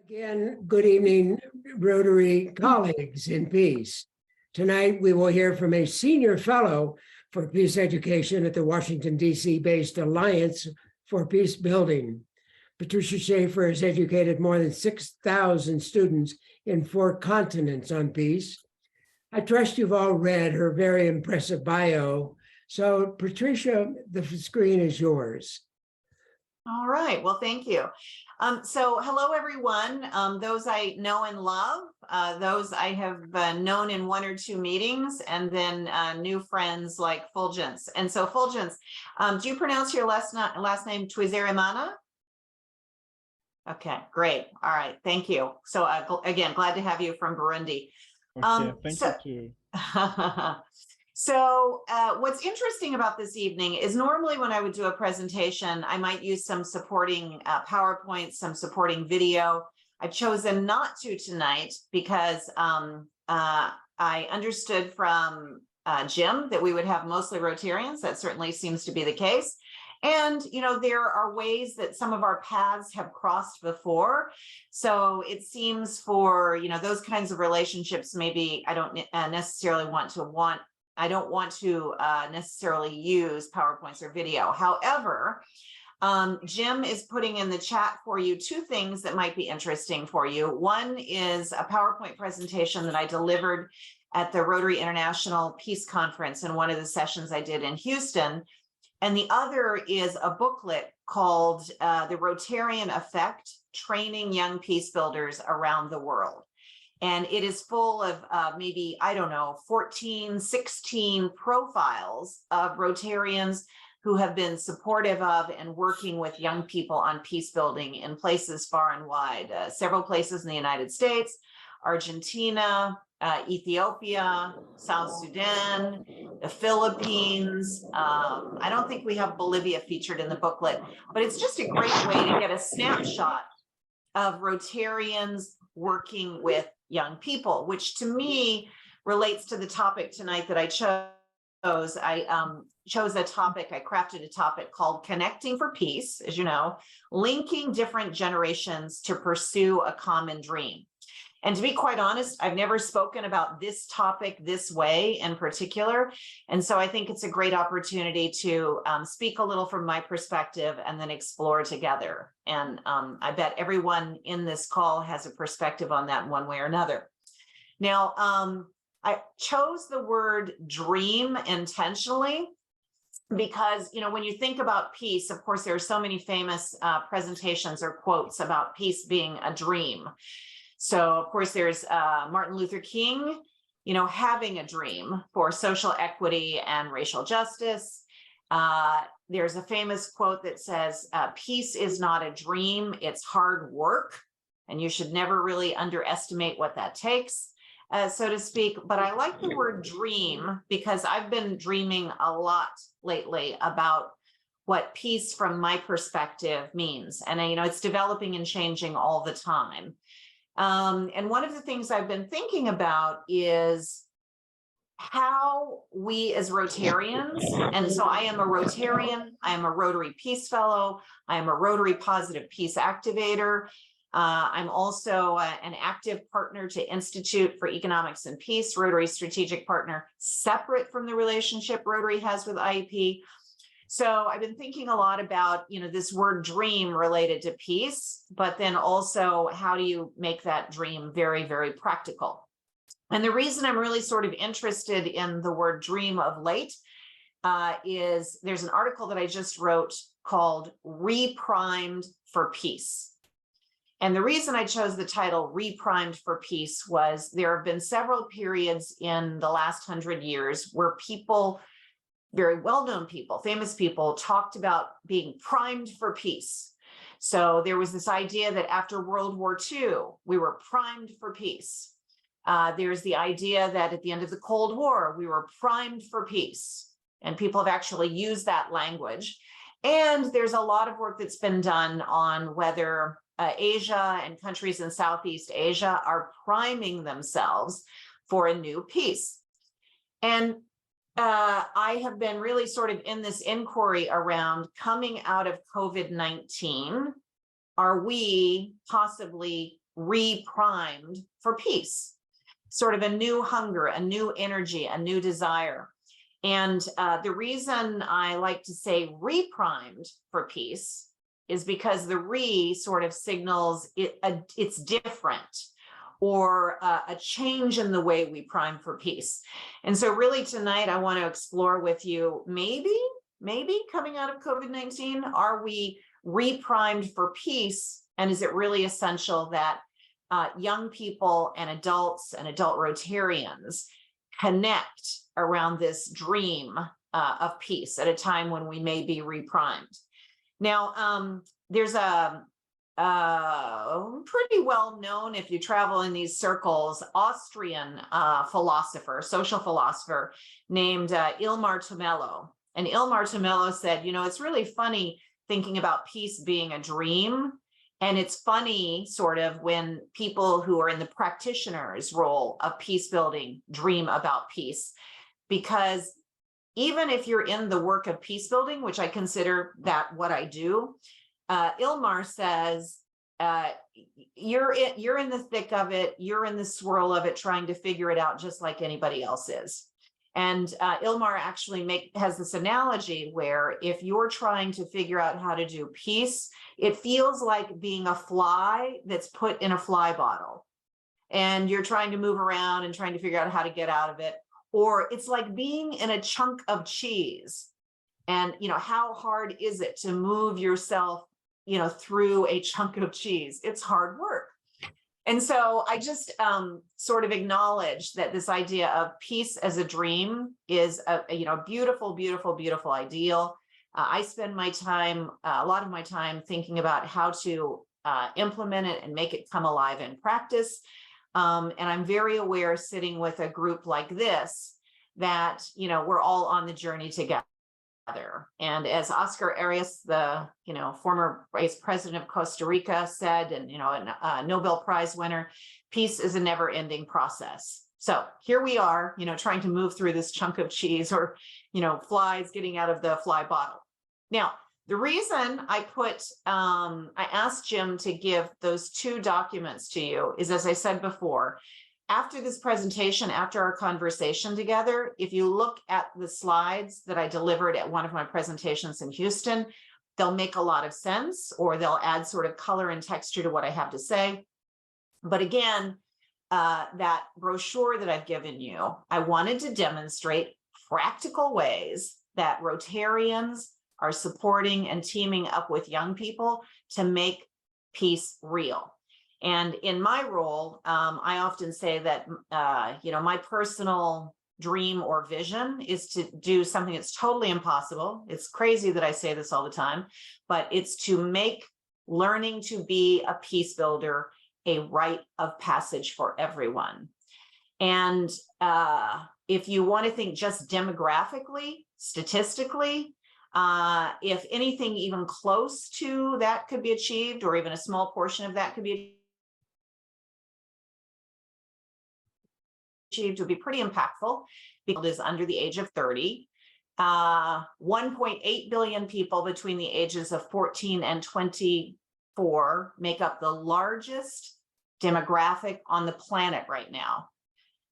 Again, good evening, Rotary colleagues in peace. Tonight, we will hear from a senior fellow for peace education at the Washington, D.C. based Alliance for Peace Building. Patricia Shafer has educated more than 6,000 students in 4 continents on peace. I trust you've all read her very impressive bio. So, Patricia, the screen is yours. All right. Well, thank you. So hello, everyone. Those I know and love, those I have known in 1 or 2 meetings, and then new friends like Fulgence. And so Fulgence, do you pronounce your last name Twizerimana? Okay, great. All right. Thank you. So again, glad to have you from Burundi. Okay, thank you too. So what's interesting about this evening is normally when I would do a presentation, I might use some supporting PowerPoint, some supporting video. I've chosen not to tonight because I understood from Jim that we would have mostly Rotarians. That certainly seems to be the case. And, you know, there are ways that some of our paths have crossed before. So it seems for, you know, those kinds of relationships, maybe I don't necessarily want to necessarily use PowerPoints or video. However, Jim is putting in the chat for you 2 things that might be interesting for you. One is a PowerPoint presentation that I delivered at the Rotary International Peace Conference in one of the sessions I did in Houston. And the other is a booklet called The Rotarian Effect, Training Young Peace Builders Around the World. And it is full of maybe, I don't know, 14, 16 profiles of Rotarians who have been supportive of and working with young people on peace building in places far and wide, several places in the United States, Argentina, Ethiopia, South Sudan, the Philippines. I don't think we have Bolivia featured in the booklet, but it's just a great way to get a snapshot of Rotarians working with young people, which to me relates to the topic tonight that I chose. I chose a topic, I crafted a topic called Connecting for Peace, as you know, linking different generations to pursue a common dream. And to be quite honest, I've never spoken about this topic this way in particular. And so I think it's a great opportunity to speak a little from my perspective and then explore together. And I bet everyone in this call has a perspective on that in one way or another. Now, I chose the word dream intentionally because, you know, when you think about peace, of course, there are so many famous presentations or quotes about peace being a dream. So, of course, there's Martin Luther King, you know, having a dream for social equity and racial justice. There's a famous quote that says, peace is not a dream, it's hard work. And you should never really underestimate what that takes, so to speak. But I like the word dream because I've been dreaming a lot lately about what peace from my perspective means. And, you know, it's developing and changing all the time. And one of the things I've been thinking about is how we as Rotarians, and so I am a Rotarian, I am a Rotary Peace Fellow, I am a Rotary Positive Peace Activator. I'm also an active partner to Institute for Economics and Peace, Rotary Strategic Partner, separate from the relationship Rotary has with IEP. So I've been thinking a lot about, you know, this word dream related to peace, but then also how do you make that dream very, very practical? And the reason I'm really sort of interested in the word dream of late is there's an article that I just wrote called Reprimed for Peace. And the reason I chose the title Reprimed for Peace was there have been several periods in the last 100 years where people, very well-known people, famous people, talked about being primed for peace. So there was this idea that after World War II, we were primed for peace. There's the idea that at the end of the Cold War, we were primed for peace. And people have actually used that language. And there's a lot of work that's been done on whether Asia and countries in Southeast Asia are priming themselves for a new peace. And I have been really sort of in this inquiry around coming out of COVID-19. Are we possibly reprimed for peace, sort of a new hunger, a new energy, a new desire. And the reason I like to say reprimed for peace is because the sort of signals it's different, or a change in the way we prime for peace. And so really tonight, I want to explore with you, maybe coming out of COVID-19, are we reprimed for peace? And is it really essential that young people and adult Rotarians connect around this dream of peace at a time when we may be reprimed? Now, there's a pretty well known, if you travel in these circles, Austrian social philosopher named Ilmar Tomello. And Ilmar Tomello said, it's really funny thinking about peace being a dream. And it's funny sort of when people who are in the practitioner's role of peace building dream about peace, because even if you're in the work of peace building, which I consider that what I do, Ilmar says, you're in the thick of it, you're in the swirl of it, trying to figure it out just like anybody else is. And Ilmar actually has this analogy where if you're trying to figure out how to do peace, it feels like being a fly that's put in a fly bottle, and you're trying to move around and trying to figure out how to get out of it. Or it's like being in a chunk of cheese, and how hard is it to move yourself through a chunk of cheese? It's hard work. And so I just sort of acknowledge that this idea of peace as a dream is a beautiful, beautiful, beautiful ideal. I spend a lot of my time thinking about how to implement it and make it come alive in practice. And I'm very aware, sitting with a group like this, that we're all on the journey together. And as Oscar Arias, the former vice president of Costa Rica, said, and a Nobel Prize winner, peace is a never-ending process. So here we are, trying to move through this chunk of cheese, or flies getting out of the fly bottle. Now, the reason I asked Jim to give those two documents to you is, as I said before, after this presentation, after our conversation together, if you look at the slides that I delivered at one of my presentations in Houston, they'll make a lot of sense, or they'll add sort of color and texture to what I have to say. But again, that brochure that I've given you, I wanted to demonstrate practical ways that Rotarians are supporting and teaming up with young people to make peace real. And in my role, I often say that, my personal dream or vision is to do something that's totally impossible. It's crazy that I say this all the time, but it's to make learning to be a peace builder a rite of passage for everyone. And if you want to think just demographically, statistically, if anything even close to that could be achieved, or even a small portion of that could be achieved, would be pretty impactful, because it is under the age of 30. 1.8 billion people between the ages of 14 and 24 make up the largest demographic on the planet right now.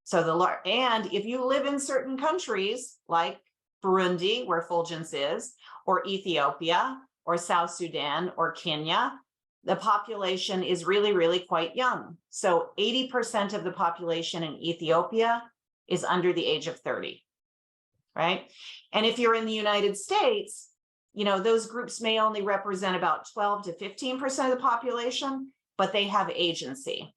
So and if you live in certain countries like Burundi, where Fulgence is, or Ethiopia, or South Sudan, or Kenya, the population is really, really quite young. So 80% of the population in Ethiopia is under the age of 30, right? And if you're in the United States, those groups may only represent about 12 to 15% of the population, but they have agency,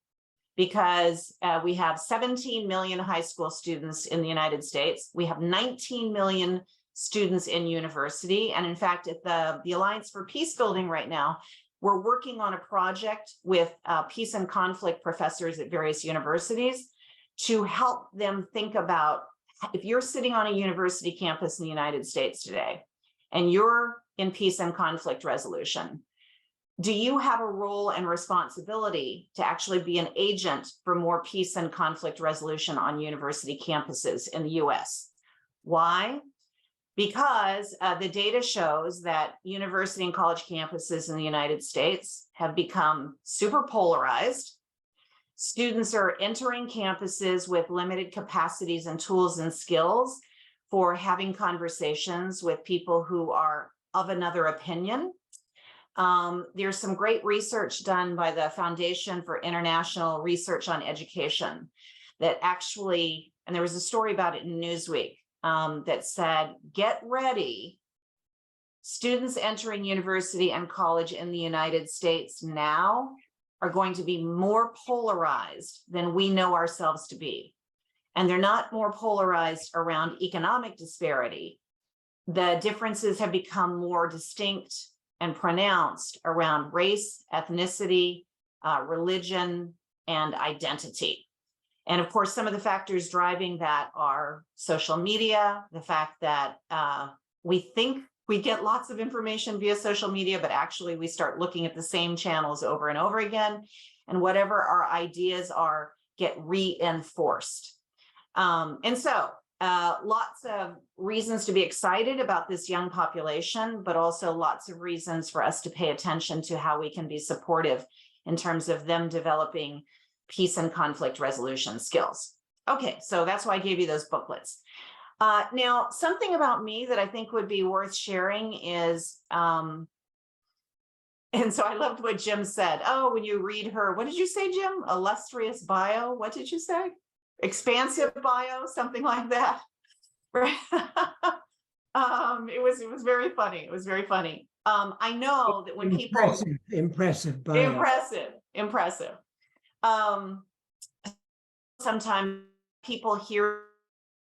because we have 17 million high school students in the United States. We have 19 million students in university. And in fact, at the Alliance for Peace Building right now, we're working on a project with peace and conflict professors at various universities to help them think about, if you're sitting on a university campus in the United States today, and you're in peace and conflict resolution, do you have a role and responsibility to actually be an agent for more peace and conflict resolution on university campuses in the US? Why? Because the data shows that university and college campuses in the United States have become super polarized. Students are entering campuses with limited capacities and tools and skills for having conversations with people who are of another opinion. There's some great research done by the Foundation for International Research on Education that actually, and there was a story about it in Newsweek, that said, get ready. Students entering university and college in the United States now are going to be more polarized than we know ourselves to be. And they're not more polarized around economic disparity. The differences have become more distinct and pronounced around race, ethnicity, religion, and identity. And of course, some of the factors driving that are social media, the fact that we think we get lots of information via social media, but actually we start looking at the same channels over and over again, and whatever our ideas are get reinforced. And so lots of reasons to be excited about this young population, but also lots of reasons for us to pay attention to how we can be supportive in terms of them developing peace and conflict resolution skills. Okay, so that's why I gave you those booklets. Now, something about me that I think would be worth sharing is, and so I loved what Jim said. Oh, when you read her, what did you say, Jim? Illustrious bio? What did you say? Expansive bio, something like that. Right? It was very funny. It was very funny. I know that when people impressive bio. impressive. Sometimes people hear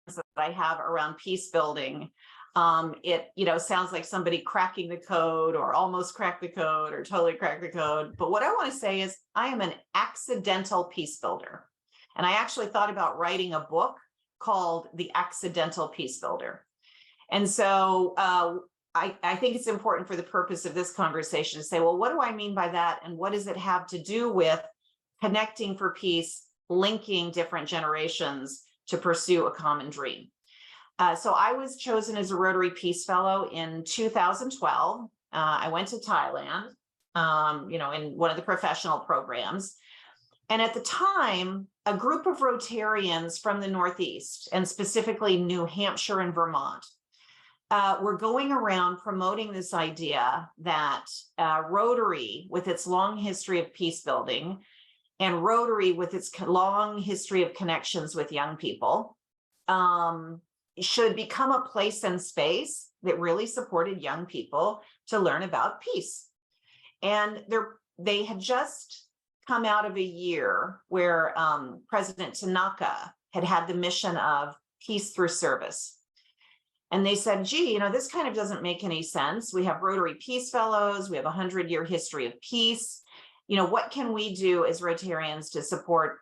that I have around peace building. It sounds like somebody cracking the code or almost cracked the code or totally cracked the code. But what I want to say is I am an accidental peace builder. And I actually thought about writing a book called The Accidental Peace Builder. And so I think it's important for the purpose of this conversation to say, well, what do I mean by that? And what does it have to do with connecting for peace, linking different generations to pursue a common dream? So I was chosen as a Rotary Peace Fellow in 2012. I went to Thailand, in one of the professional programs. And at the time, a group of Rotarians from the Northeast, and specifically New Hampshire and Vermont, were going around promoting this idea that Rotary, with its long history of peace building, and Rotary, with its long history of connections with young people, should become a place and space that really supported young people to learn about peace. And they had just come out of a year where President Tanaka had the mission of peace through service. And they said, gee, this kind of doesn't make any sense. We have Rotary Peace Fellows. We have a 100-year history of peace. What can we do as Rotarians to support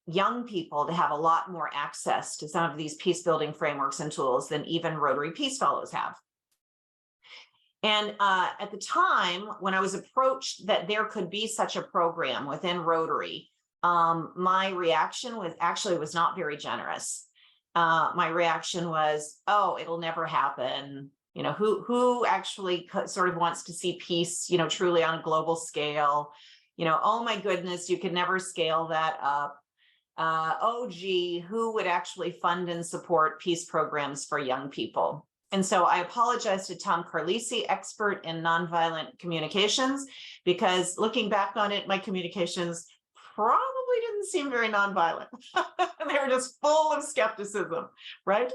young people to have a lot more access to some of these peace building frameworks and tools than even Rotary Peace Fellows have? And at the time, when I was approached that there could be such a program within Rotary, my reaction was not very generous. My reaction was, oh, it'll never happen. Who actually sort of wants to see peace, truly on a global scale? Oh my goodness, you could never scale that up. Oh, gee, who would actually fund and support peace programs for young people? And so I apologize to Tom Carlisi, expert in nonviolent communications, because looking back on it, my communications probably didn't seem very nonviolent. They were just full of skepticism, right?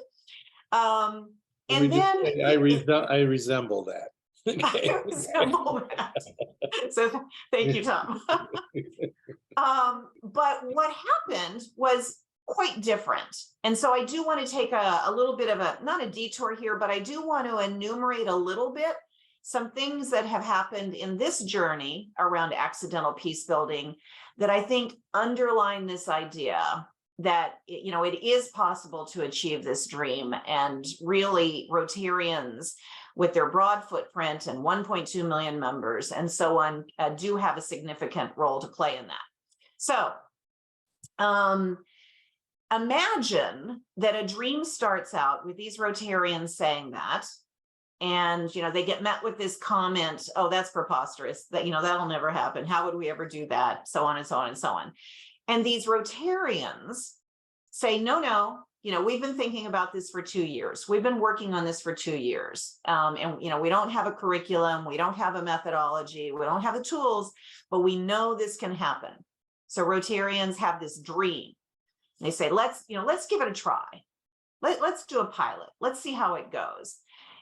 And then I resemble that. Okay. I resemble that. So thank you, Tom. But what happened was quite different. And so I do want to take a little bit of not a detour here, but I do want to enumerate a little bit some things that have happened in this journey around accidental peace building that I think underline this idea that, it is possible to achieve this dream. And really Rotarians with their broad footprint and 1.2 million members and so on do have a significant role to play in that. So imagine that a dream starts out with these Rotarians saying that, and they get met with this comment, oh, that's preposterous, that that'll never happen, how would we ever do that, so on and so on and so on. And these Rotarians say, no, we've been thinking about this for 2 years. We've been working on this for 2 years. And, we don't have a curriculum. We don't have a methodology. We don't have the tools, but we know this can happen. So Rotarians have this dream. They say, let's give it a try. Let's do a pilot. Let's see how it goes.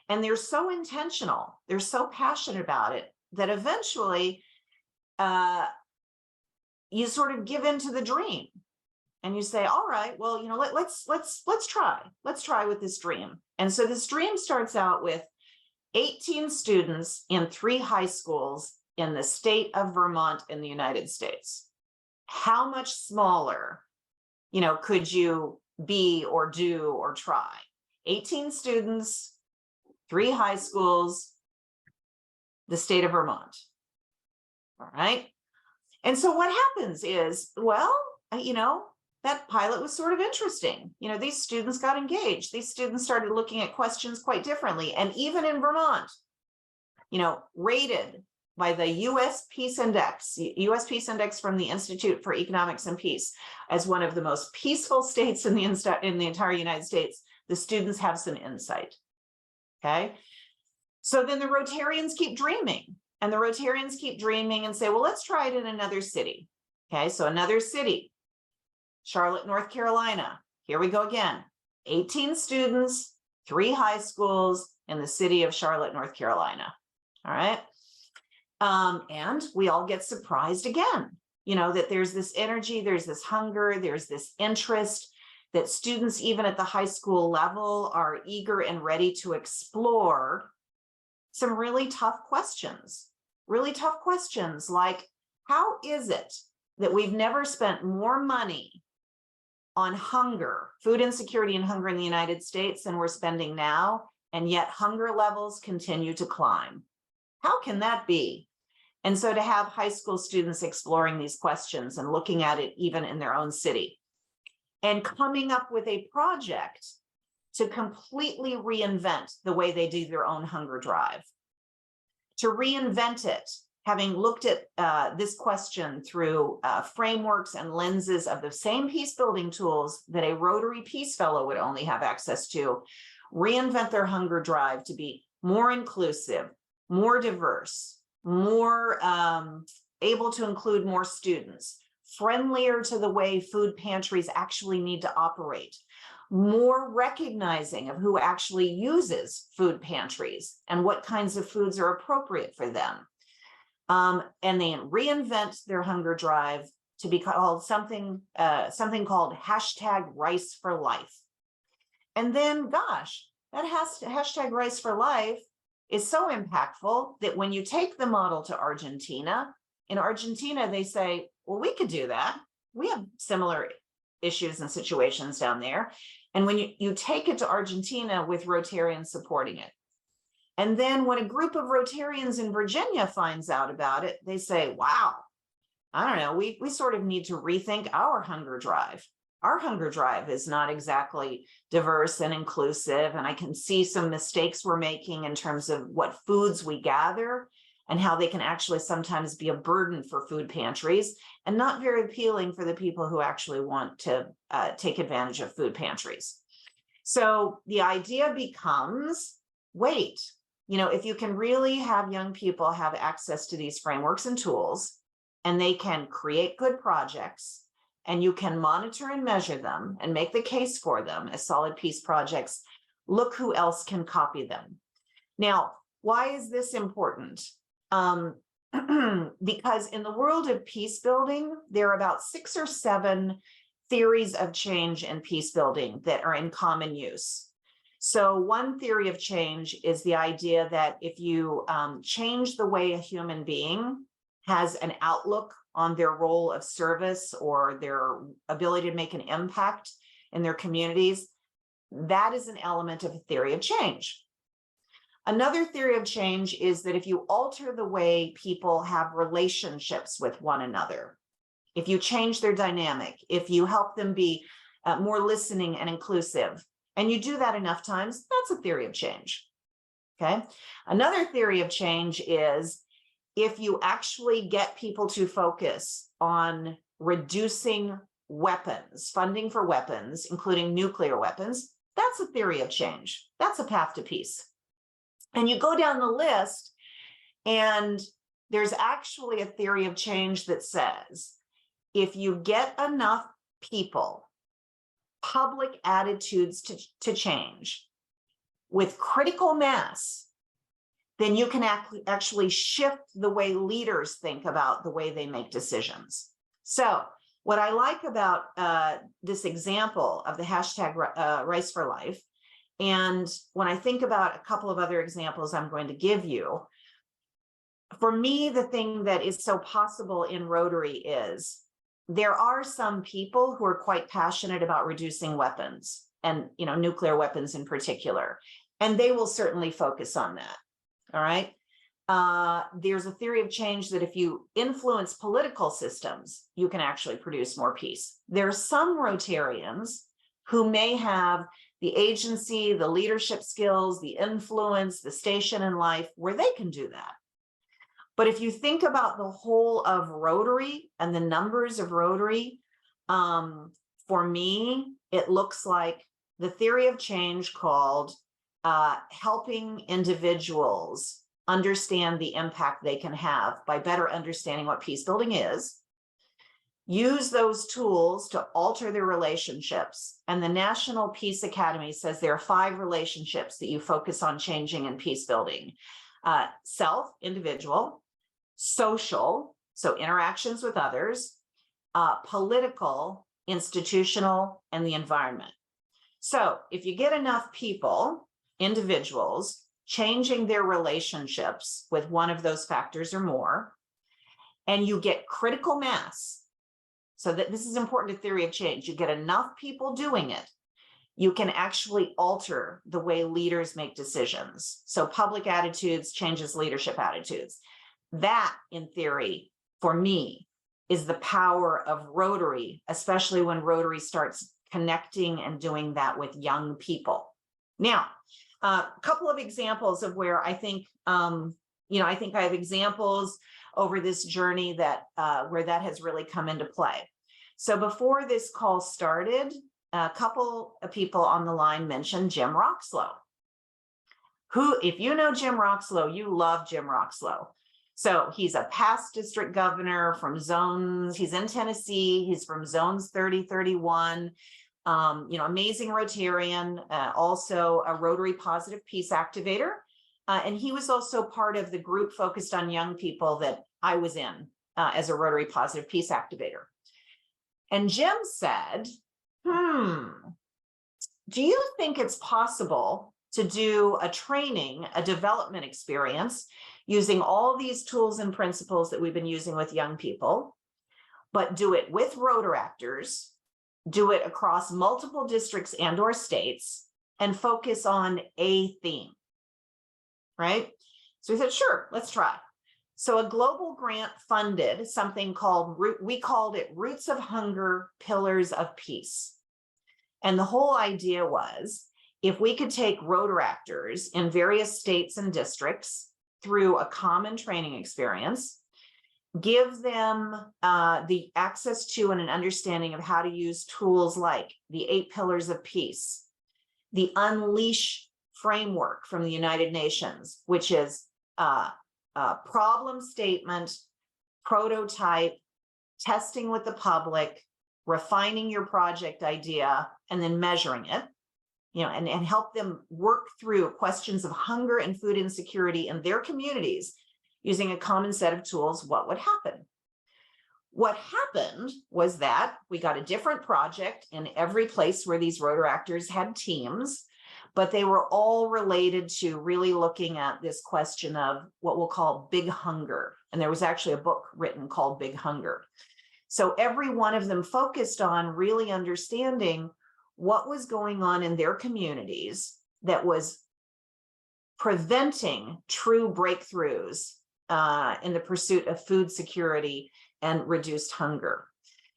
And they're so intentional. They're so passionate about it that eventually you sort of give into the dream. And you say, all right, well, let's try. Let's try with this dream. And so this dream starts out with 18 students in 3 high schools in the state of Vermont in the United States. How much smaller, could you be or do or try? 18 students, 3 high schools, the state of Vermont. All right. And so what happens is, well, that pilot was sort of interesting. These students got engaged. These students started looking at questions quite differently. And even in Vermont, rated by the U.S. Peace Index from the Institute for Economics and Peace as one of the most peaceful states in the entire United States, the students have some insight. Okay. So then the Rotarians keep dreaming, and the Rotarians keep dreaming and say, well, let's try it in another city. Okay. So another city, Charlotte, North Carolina. Here we go again. 18 students, 3 high schools in the city of Charlotte, North Carolina. All right. And we all get surprised again, that there's this energy, there's this hunger, there's this interest, that students, even at the high school level, are eager and ready to explore some really tough questions like, how is it that we've never spent more money on hunger, food insecurity and hunger in the United States than we're spending now, and yet hunger levels continue to climb? How can that be? And so to have high school students exploring these questions and looking at it even in their own city and coming up with a project to completely reinvent the way they do their own hunger drive, to reinvent it, having looked at this question through frameworks and lenses of the same peace building tools that a Rotary Peace Fellow would only have access to, reinvent their hunger drive to be more inclusive, more diverse, more able to include more students, friendlier to the way food pantries actually need to operate, more recognizing of who actually uses food pantries and what kinds of foods are appropriate for them. And they reinvent their hunger drive to be called something called #RiceForLife. And then, gosh, that #RiceForLife is so impactful that when you take the model to Argentina, in Argentina, they say, well, we could do that. We have similar issues and situations down there. And when you take it to Argentina with Rotarians supporting it, and then when a group of Rotarians in Virginia finds out about it, they say, wow, I don't know, we sort of need to rethink our hunger drive. Our hunger drive is not exactly diverse and inclusive, and I can see some mistakes we're making in terms of what foods we gather and how they can actually sometimes be a burden for food pantries and not very appealing for the people who actually want to take advantage of food pantries. So the idea becomes, wait, if you can really have young people have access to these frameworks and tools, and they can create good projects, and you can monitor and measure them and make the case for them as solid peace projects, look who else can copy them. Now, why is this important? Because in the world of peace building, there are about 6 or 7 theories of change in peace building that are in common use. So one theory of change is the idea that if you change the way a human being has an outlook on their role of service or their ability to make an impact in their communities, that is an element of a theory of change. Another theory of change is that if you alter the way people have relationships with one another, if you change their dynamic, if you help them be more listening and inclusive, and you do that enough times, that's a theory of change. Okay. Another theory of change is if you actually get people to focus on reducing weapons, funding for weapons, including nuclear weapons. That's a theory of change. That's a path to peace. And you go down the list, and there's actually a theory of change that says, if you get enough people, public attitudes to change with critical mass, then you can actually shift the way leaders think about the way they make decisions. So what I like about this example of the hashtag Rice for Life, and when I think about a couple of other examples I'm going to give you, for me, the thing that is so possible in Rotary is there are some people who are quite passionate about reducing weapons, and nuclear weapons in particular, and they will certainly focus on that. All right. There's a theory of change that if you influence political systems, you can actually produce more peace. There are some Rotarians who may have the agency, the leadership skills, the influence, the station in life where they can do that. But if you think about the whole of Rotary and the numbers of Rotary, for me, it looks like the theory of change called helping individuals understand the impact they can have by better understanding what peace building is, use those tools to alter their relationships. And the National Peace Academy says there are 5 relationships that you focus on changing in peace building. Self, individual, social, so interactions with others, political, institutional, and the environment. So if you get enough people, individuals, changing their relationships with one of those factors or more, and you get critical mass, so that this is important to theory of change, you get enough people doing it, you can actually alter the way leaders make decisions. So public attitudes changes leadership attitudes. That, in theory, for me, is the power of Rotary, especially when Rotary starts connecting and doing that with young people. Now, a couple of examples of where I think, I think I have examples over this journey that where that has really come into play. So before this call started, a couple of people on the line mentioned Jim Roxlow, who, if you know Jim Roxlow, you love Jim Roxlow. So he's a past district governor from zones, he's in Tennessee, he's from zones 30, 31, amazing Rotarian, also a Rotary Positive Peace activator. And he was also part of the group focused on young people that I was in as a Rotary Positive Peace activator. And Jim said, do you think it's possible to do a training, a development experience using all these tools and principles that we've been using with young people, but do it with Rotaractors, do it across multiple districts and or states, and focus on a theme, right? So we said, sure, let's try. So a global grant funded something called, we called it Roots of Hunger, Pillars of Peace. And the whole idea was, if we could take Rotaractors in various states and districts through a common training experience, give them the access to and an understanding of how to use tools like the 8 Pillars of Peace, the Unleash framework from the United Nations, which is problem statement, prototype, testing with the public, refining your project idea, and then measuring it, and help them work through questions of hunger and food insecurity in their communities using a common set of tools. What would happen? What happened was that we got a different project in every place where these Rotaractors had teams, but they were all related to really looking at this question of what we'll call big hunger. And there was actually a book written called Big Hunger. So every one of them focused on really understanding what was going on in their communities that was preventing true breakthroughs in the pursuit of food security and reduced hunger.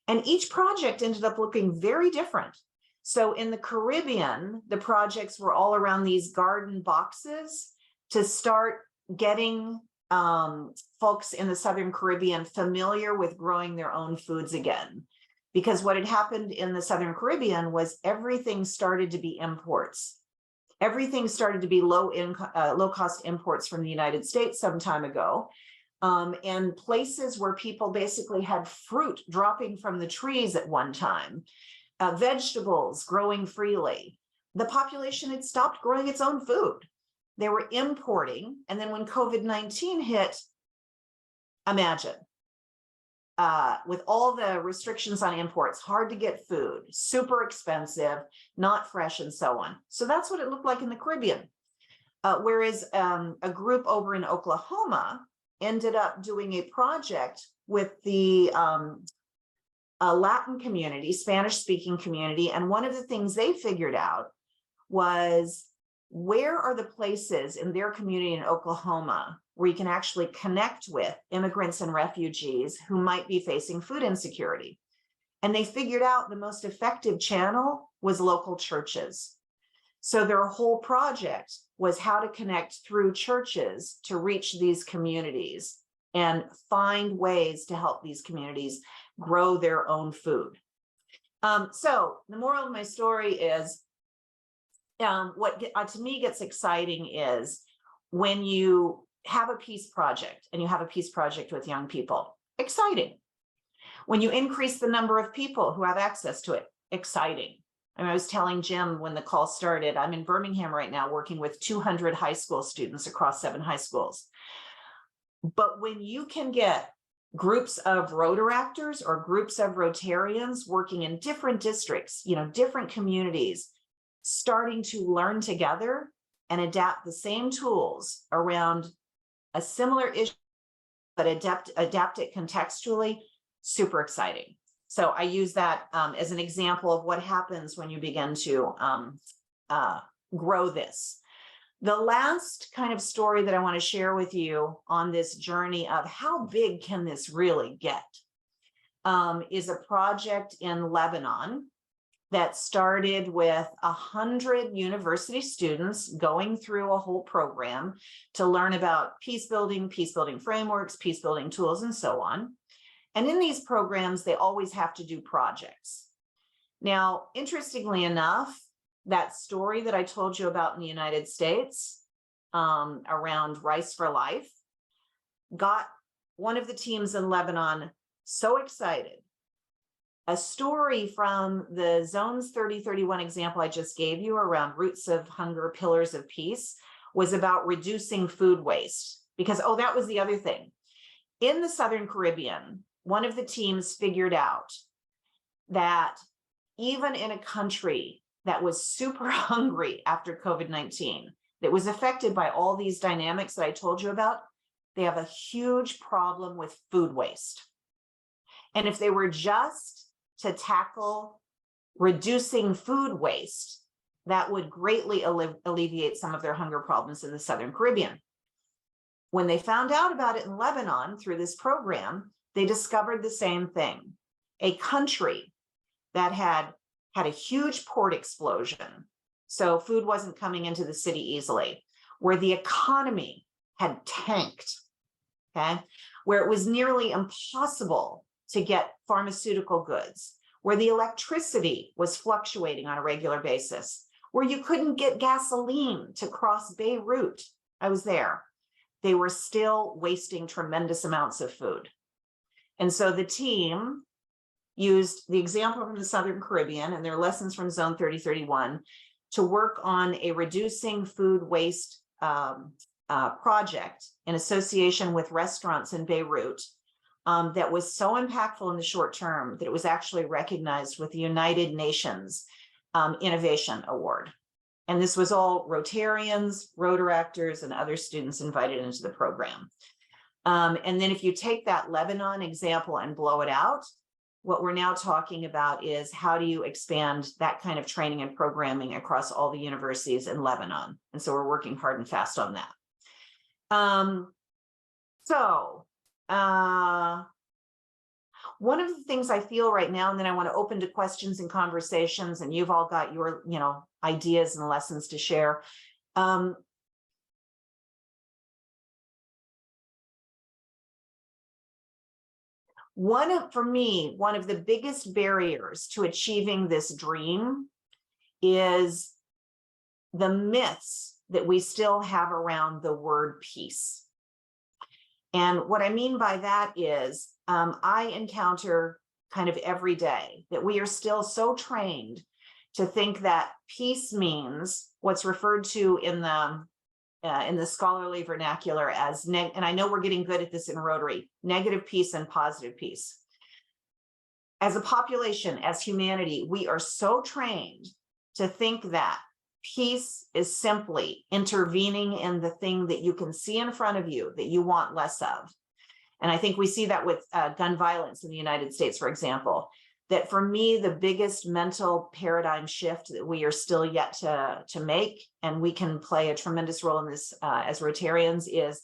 And each project ended up looking very different. So in the Caribbean, the projects were all around these garden boxes to start getting folks in the Southern Caribbean familiar with growing their own foods again. Because what had happened in the Southern Caribbean was everything started to be imports. Everything started to be low cost imports from the United States some time ago. And places where people basically had fruit dropping from the trees at one time, vegetables growing freely. The population had stopped growing its own food. They were importing. And then when COVID-19 hit, imagine, with all the restrictions on imports, hard to get food, super expensive, not fresh, and so on. So that's what it looked like in the Caribbean. Whereas a group over in Oklahoma ended up doing a project with the Latin community, Spanish-speaking community. And one of the things they figured out was, where are the places in their community in Oklahoma where you can actually connect with immigrants and refugees who might be facing food insecurity? And they figured out the most effective channel was local churches. So their whole project was how to connect through churches to reach these communities and find ways to help these communities grow their own food. So the moral of my story is, what to me gets exciting is when you have a peace project, and you have a peace project with young people, exciting. When you increase the number of people who have access to it, exciting. I mean, I was telling Jim when the call started, I'm in Birmingham right now working with 200 high school students across 7 high schools. But when you can get groups of Rotaractors or groups of Rotarians working in different districts, different communities, starting to learn together and adapt the same tools around a similar issue, but adapt it contextually, super exciting. So I use that as an example of what happens when you begin to grow this. The last kind of story that I want to share with you on this journey of how big can this really get is a project in Lebanon that started with 100 university students going through a whole program to learn about peace building frameworks, peace building tools, and so on. And in these programs, they always have to do projects. Now, interestingly enough, that story that I told you about in the United States around Rice for Life got one of the teams in Lebanon so excited. A story from the Zones 3031 example I just gave you around Roots of Hunger, Pillars of Peace was about reducing food waste. Because, oh, that was the other thing. In the Southern Caribbean, one of the teams figured out that even in a country that was super hungry after COVID-19, that was affected by all these dynamics that I told you about, they have a huge problem with food waste. And if they were just to tackle reducing food waste, that would greatly alleviate some of their hunger problems in the Southern Caribbean. When they found out about it in Lebanon through this program, they discovered the same thing. A country that had a huge port explosion, so food wasn't coming into the city easily, where the economy had tanked, okay, where it was nearly impossible to get pharmaceutical goods, where the electricity was fluctuating on a regular basis, where you couldn't get gasoline to cross Beirut. I was there. They were still wasting tremendous amounts of food. And so the team used the example from the Southern Caribbean and their lessons from Zone 3031 to work on a reducing food waste project in association with restaurants in Beirut that was so impactful in the short term that it was actually recognized with the United Nations Innovation Award. And this was all Rotarians, Rotaractors, and other students invited into the program. And then if you take that Lebanon example and blow it out, what we're now talking about is how do you expand that kind of training and programming across all the universities in Lebanon? And so we're working hard and fast on that. One of the things I feel right now, and then I want to open to questions and conversations, and you've all got your, ideas and lessons to share. For me, one of the biggest barriers to achieving this dream is the myths that we still have around the word peace. And what I mean by that is I encounter kind of every day that we are still so trained to think that peace means what's referred to in the scholarly vernacular as, and I know we're getting good at this in Rotary, negative peace and positive peace. As a population, as humanity, we are so trained to think that peace is simply intervening in the thing that you can see in front of you that you want less of. And I think we see that with gun violence in the United States, for example, that for me, the biggest mental paradigm shift that we are still yet to make, and we can play a tremendous role in this as Rotarians, is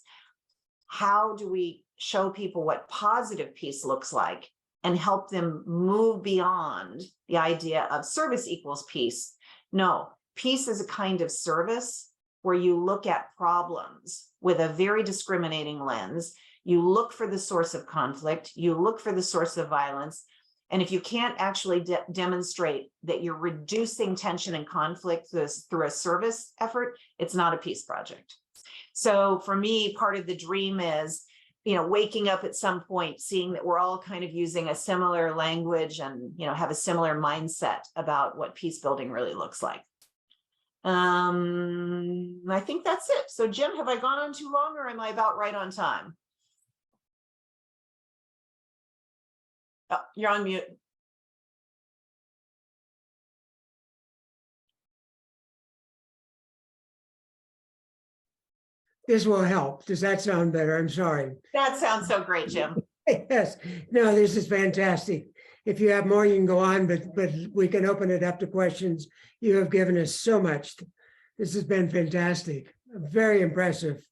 how do we show people what positive peace looks like and help them move beyond the idea of service equals peace. No, peace is a kind of service where you look at problems with a very discriminating lens. You look for the source of conflict, you look for the source of violence. And if you can't actually demonstrate that you're reducing tension and conflict through a service effort, it's not a peace project. So for me, part of the dream is, waking up at some point, seeing that we're all kind of using a similar language and, have a similar mindset about what peace building really looks like. I think that's it. So Jim, have I gone on too long, or am I about right on time? Oh, you're on mute. This will help. Does that sound better? I'm sorry. That sounds so great, Jim. Yes. No, this is fantastic. If you have more, you can go on, but we can open it up to questions. You have given us so much. This has been fantastic. Very impressive.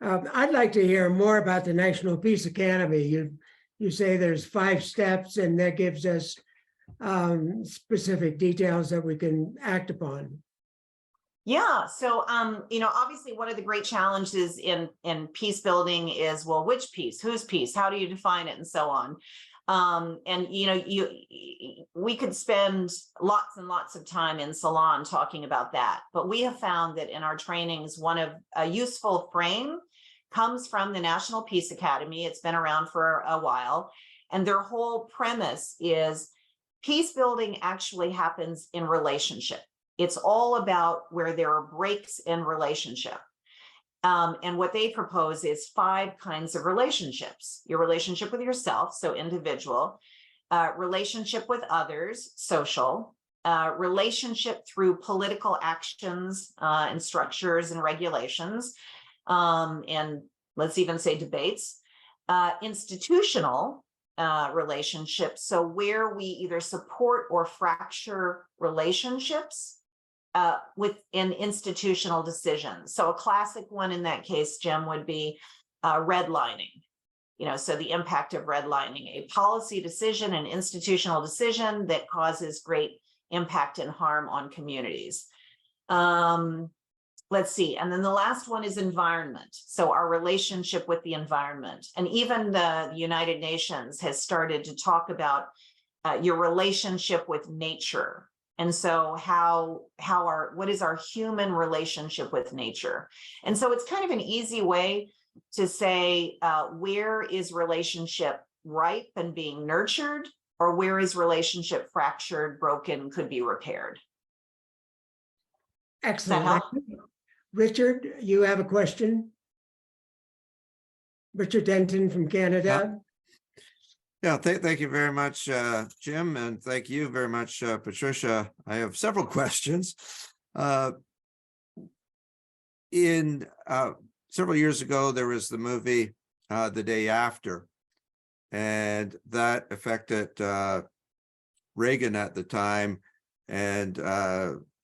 I'd like to hear more about the National Peace Academy. You say there's 5 steps, and that gives us specific details that we can act upon. Yeah. So, obviously one of the great challenges in peace building is, well, which peace, whose peace, how do you define it, and so on. We could spend lots and lots of time in Salon talking about that, but we have found that in our trainings, one of a useful frame comes from the National Peace Academy. It's been around for a while, and their whole premise is peace building actually happens in relationship. It's all about where there are breaks in relationship. And what they propose is 5 kinds of relationships. Your relationship with yourself, so individual, relationship with others, social, relationship through political actions and structures and regulations, and let's even say debates, institutional relationships, so where we either support or fracture relationships within institutional decisions. So a classic one in that case, Jim, would be redlining. So the impact of redlining, a policy decision, an institutional decision that causes great impact and harm on communities. Let's see. And then the last one is environment. So our relationship with the environment. And even the United Nations has started to talk about your relationship with nature. And so what is our human relationship with nature? And so it's kind of an easy way to say, where is relationship ripe and being nurtured, or where is relationship fractured, broken, could be repaired? Excellent. Richard, you have a question? Richard Denton from Canada. Yeah, thank you very much, Jim, and thank you very much, Patricia. I have several questions. Several years ago, there was the movie The Day After, and that affected Reagan at the time and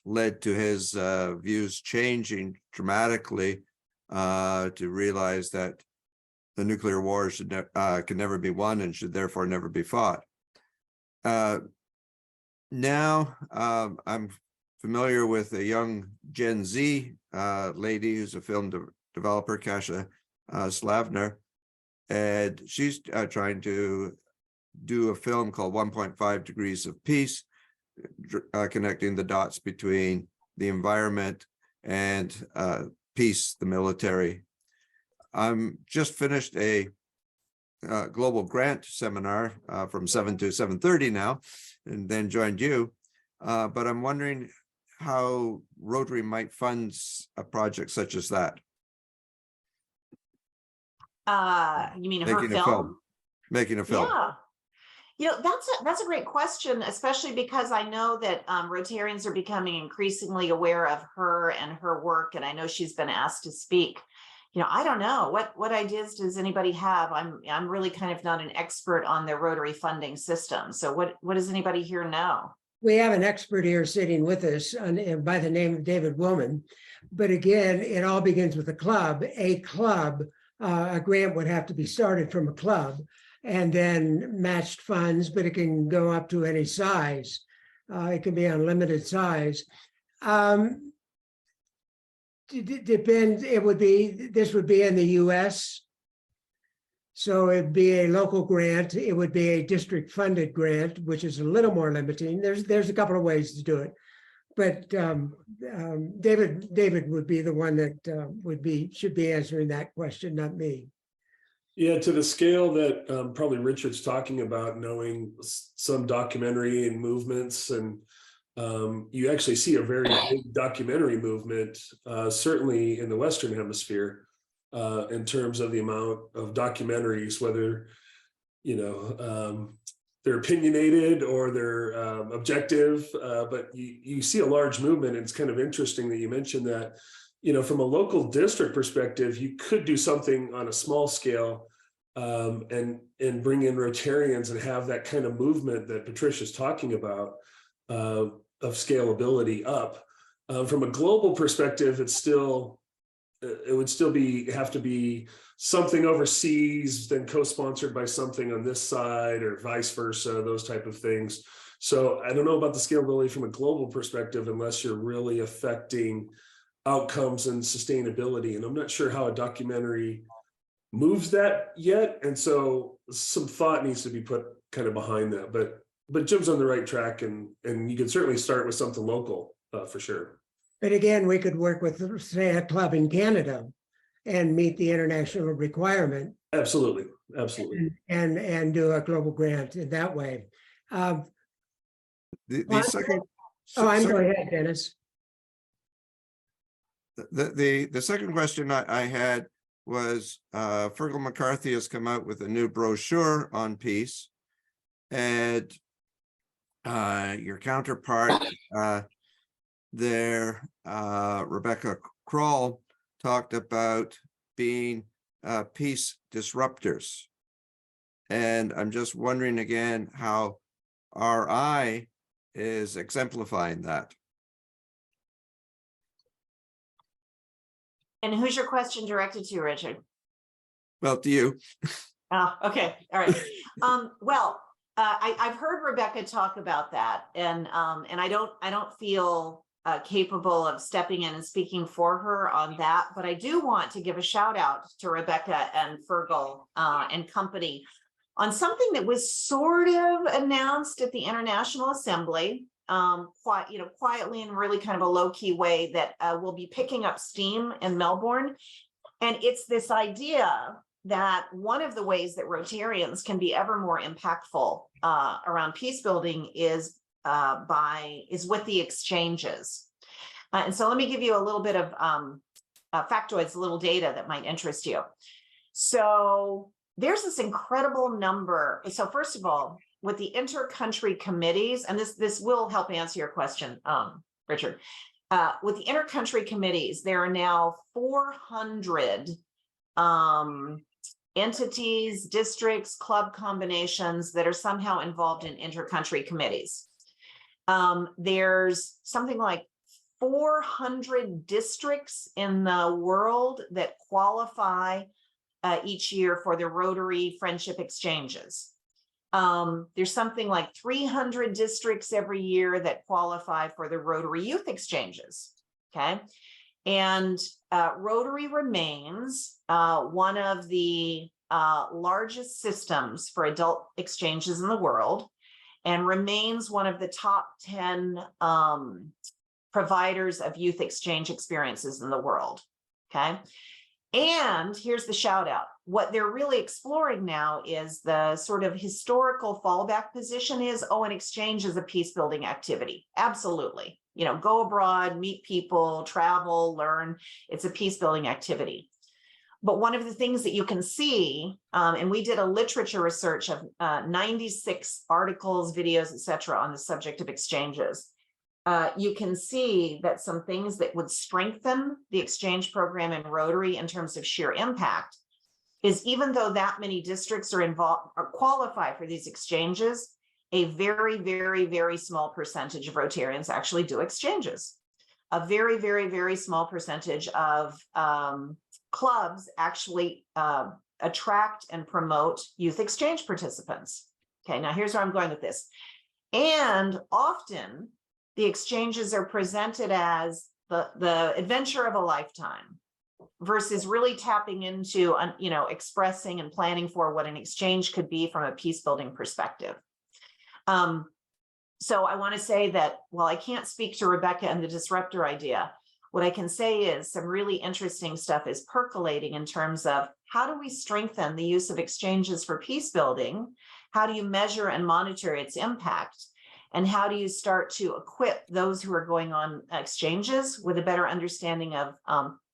led to his views changing dramatically to realize that the nuclear war can never be won and should therefore never be fought. Now, I'm familiar with a young Gen Z lady who's a film developer, Kasia Slavner, and she's trying to do a film called 1.5 Degrees of Peace, connecting the dots between the environment and peace, the military. I'm just finished a global grant seminar from 7 to 7:30 now, and then joined you. But I'm wondering how Rotary might fund a project such as that. You mean her film? Making a film. Yeah. That's a great question, especially because I know that Rotarians are becoming increasingly aware of her and her work, and I know she's been asked to speak. I don't know what ideas does anybody have. I'm really kind of not an expert on the Rotary funding system. So what does anybody here know? We have an expert here sitting with us by the name of David Woolman. But again, it all begins with a club. A grant would have to be started from a club and then matched funds, but it can go up to any size. It can be unlimited size. Depends. This would be in the US. So it'd be a local grant. It would be a district funded grant, which is a little more limiting. There's a couple of ways to do it. But David would be the one that should be answering that question, not me. Yeah, to the scale that probably Richard's talking about, knowing some documentary and movements, and you actually see a very big documentary movement, certainly in the Western Hemisphere, in terms of the amount of documentaries, whether they're opinionated or they're objective, but you see a large movement. And it's kind of interesting that you mentioned that. From a local district perspective, you could do something on a small scale and bring in Rotarians and have that kind of movement that Patricia's talking about of scalability up. From a global perspective, it would still have to be something overseas, then co-sponsored by something on this side, or vice versa, those type of things. So I don't know about the scalability from a global perspective unless you're really affecting outcomes and sustainability. And I'm not sure how a documentary moves that yet. And so some thought needs to be put kind of behind that. But Jim's on the right track, and you can certainly start with something local for sure. But again, we could work with, say, a club in Canada and meet the international requirement. Absolutely. And do a global grant in that way. Go ahead, Dennis. The second question I had was Fergal McCarthy has come out with a new brochure on peace, and your counterpart there, Rebecca Kroll, talked about being peace disruptors. And I'm just wondering again how RI is exemplifying that. And who's your question directed to, Richard? Well, to you. Oh, okay. All right. I've heard Rebecca talk about that, and I don't feel capable of stepping in and speaking for her on that, but I do want to give a shout out to Rebecca and Fergal and company on something that was sort of announced at the International Assembly, quietly and really kind of a low-key way, that will be picking up steam in Melbourne. And it's this idea that one of the ways that Rotarians can be ever more impactful around peace building is with the exchanges. And so let me give you a little bit of factoids, a little data that might interest you. So there's this incredible number. So first of all, with the inter-country committees, and this will help answer your question, Richard. With the inter-country committees, there are now 400 entities, districts, club combinations that are somehow involved in inter-country committees. There's something like 400 districts in the world that qualify each year for the Rotary Friendship Exchanges. There's something like 300 districts every year that qualify for the Rotary Youth Exchanges, okay? And Rotary remains one of the largest systems for adult exchanges in the world and remains one of the top 10 providers of youth exchange experiences in the world. Okay. And here's the shout out. What they're really exploring now is the sort of historical fallback position is, oh, an exchange is a peace building activity. Absolutely. You know, go abroad, meet people, travel, learn. It's a peace building activity. But one of the things that you can see, and we did a literature research of 96 articles, videos, etc., on the subject of exchanges. You can see that some things that would strengthen the exchange program in Rotary in terms of sheer impact is, even though that many districts are involved or qualify for these exchanges, a very, very, very small percentage of Rotarians actually do exchanges. A very, very, very small percentage of clubs actually attract and promote youth exchange participants. Okay, now here's where I'm going with this. And often the exchanges are presented as the adventure of a lifetime versus really tapping into, you know, expressing and planning for what an exchange could be from a peace building perspective. So I want to say that while I can't speak to Rebecca and the disruptor idea, what I can say is some really interesting stuff is percolating in terms of how do we strengthen the use of exchanges for peace building? How do you measure and monitor its impact? And how do you start to equip those who are going on exchanges with a better understanding of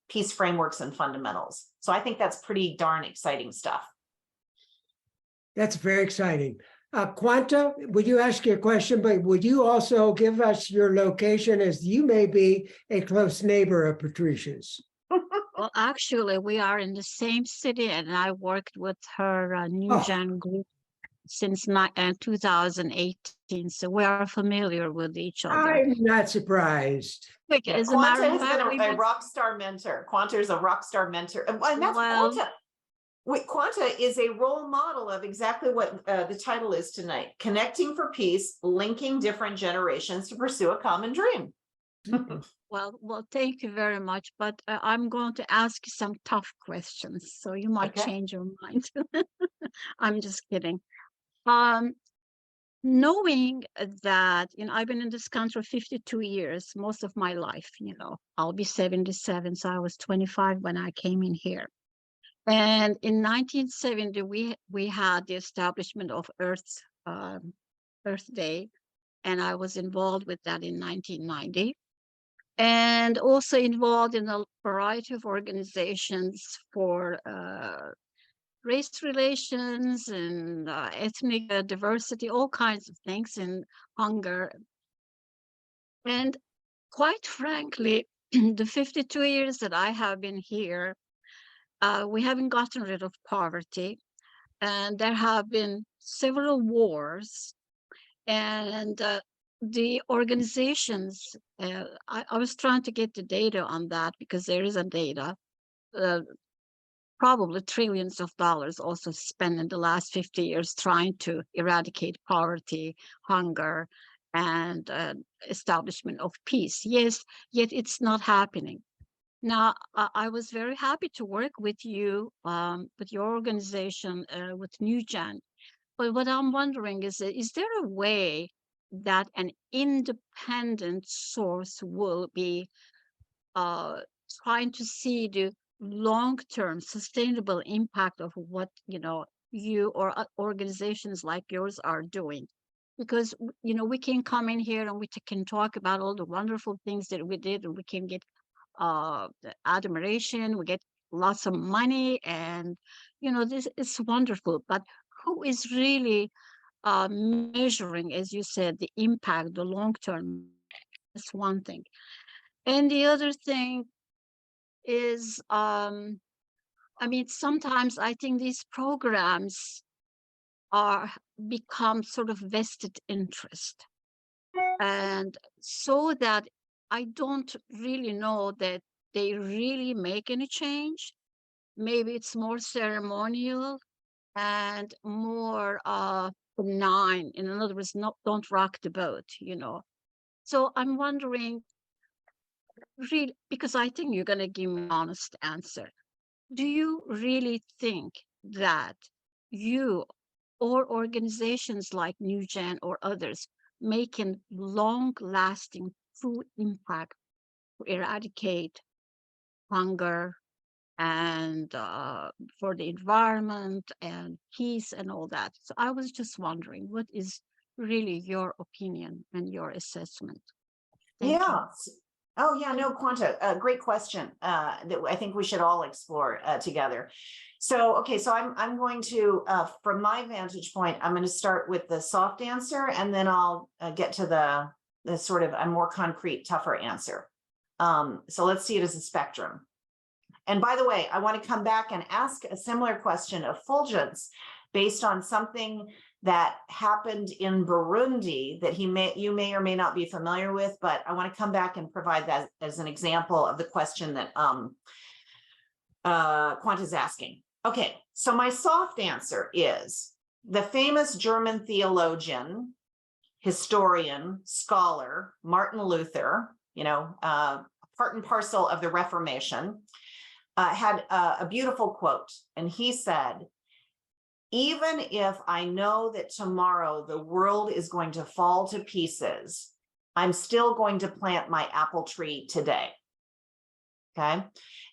peace frameworks and fundamentals? So I think that's pretty darn exciting stuff. That's very exciting. Quanta, would you ask your question, but would you also give us your location, as you may be a close neighbor of Patricia's? Well, actually, we are in the same city, and I worked with her New Gen group since 2018, so we are familiar with each other. I'm not surprised. Yeah, Quanta has been a rock star mentor. Quanta is a rock star mentor, and that's Quanta. Wait, Quanta is a role model of exactly what the title is tonight: connecting for peace, linking different generations to pursue a common dream. Well, thank you very much. But I'm going to ask you some tough questions, so you might change your mind. I'm just kidding. Knowing that, you know, I've been in this country 52 years, most of my life, you know, I'll be 77, so I was 25 when I came in here. And in 1970, we had the establishment of Earth Day, and I was involved with that in 1990. And also involved in a variety of organizations for race relations and ethnic diversity, all kinds of things, and hunger. And quite frankly, the 52 years that I have been here, we haven't gotten rid of poverty, and there have been several wars, and the organizations, I was trying to get the data on that, because there is a data, probably trillions of dollars also spent in the last 50 years trying to eradicate poverty, hunger, and establishment of peace. Yes, yet it's not happening. Now, I was very happy to work with you, with your organization, with New Gen. But what I'm wondering is there a way that an independent source will be trying to see the long-term sustainable impact of what, you know, you or organizations like yours are doing? Because, you know, we can come in here and we can talk about all the wonderful things that we did, and we can get admiration, we get lots of money, and, you know, this is wonderful. But who is really measuring, as you said, the impact, the long term? That's one thing. And the other thing is, I mean, sometimes I think these programs become sort of vested interest, and so that I don't really know that they really make any change. Maybe it's more ceremonial and more benign. In other words, don't rock the boat, you know. So I'm wondering, really, because I think you're going to give me an honest answer. Do you really think that you or organizations like NewGen or others making long-lasting true impact to eradicate hunger and for the environment and peace and all that. So I was just wondering, what is really your opinion and your assessment? Thank you. Oh yeah, no, Quanta, great question that I think we should all explore together. So, okay, so I'm going to, from my vantage point, I'm going to start with the soft answer, and then I'll get to the sort of a more concrete, tougher answer. So let's see it as a spectrum. And by the way, I want to come back and ask a similar question of Fulgence based on something that happened in Burundi that you may or may not be familiar with, but I want to come back and provide that as an example of the question that Quanta's asking. Okay, so my soft answer is the famous German theologian, historian, scholar, Martin Luther, part and parcel of the Reformation, had a beautiful quote, and he said, "Even if I know that tomorrow the world is going to fall to pieces, I'm still going to plant my apple tree today." Okay.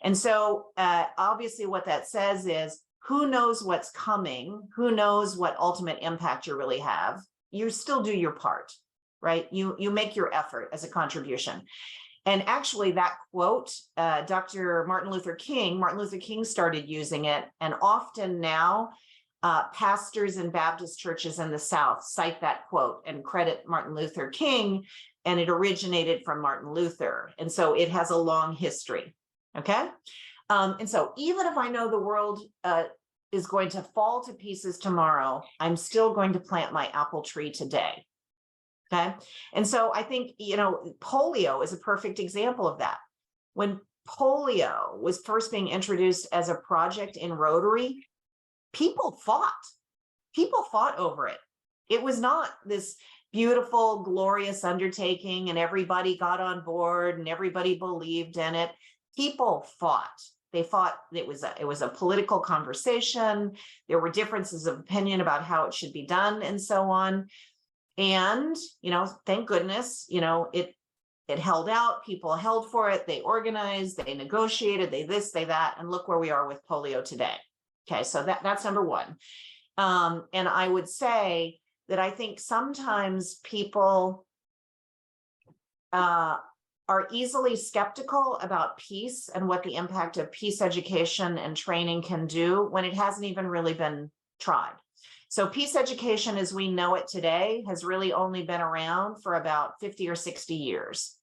And so obviously what that says is, who knows what's coming? Who knows what ultimate impact you really have? You still do your part, right? You make your effort as a contribution. And actually that quote, Dr. Martin Luther King started using it. And often now pastors in Baptist churches in the South cite that quote and credit Martin Luther King, and it originated from Martin Luther. And so it has a long history, okay? And so even if I know the world is going to fall to pieces tomorrow, I'm still going to plant my apple tree today, okay? And so I think, polio is a perfect example of that. When polio was first being introduced as a project in Rotary, people fought over it. It was not this beautiful, glorious undertaking and everybody got on board and everybody believed in it. People fought. They fought. It was a political conversation. There were differences of opinion about how it should be done and so on. And, thank goodness, it held out. People held for it. They organized, they negotiated, they this, they that, and look where we are with polio today. Okay, so that's number one. And I would say that I think sometimes people are easily skeptical about peace and what the impact of peace education and training can do when it hasn't even really been tried. So peace education as we know it today has really only been around for about 50 or 60 years.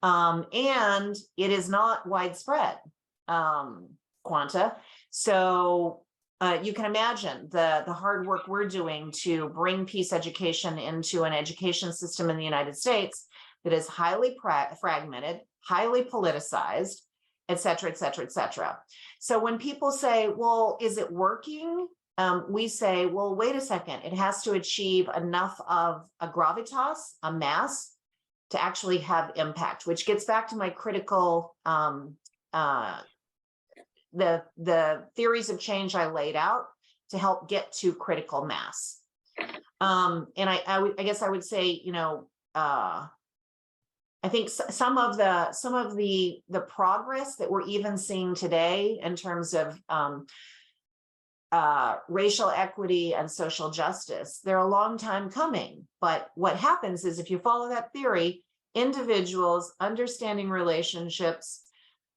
And it is not widespread, Quanta. So you can imagine the hard work we're doing to bring peace education into an education system in the United States that is highly fragmented, highly politicized, et cetera, et cetera, et cetera. So when people say, well, is it working? We say, well, wait a second, it has to achieve enough of a gravitas, a mass, to actually have impact, which gets back to my critical, the theories of change I laid out to help get to critical mass. And I guess I would say, I think some of the progress that we're even seeing today in terms of racial equity and social justice, they're a long time coming. But what happens is if you follow that theory, individuals understanding relationships,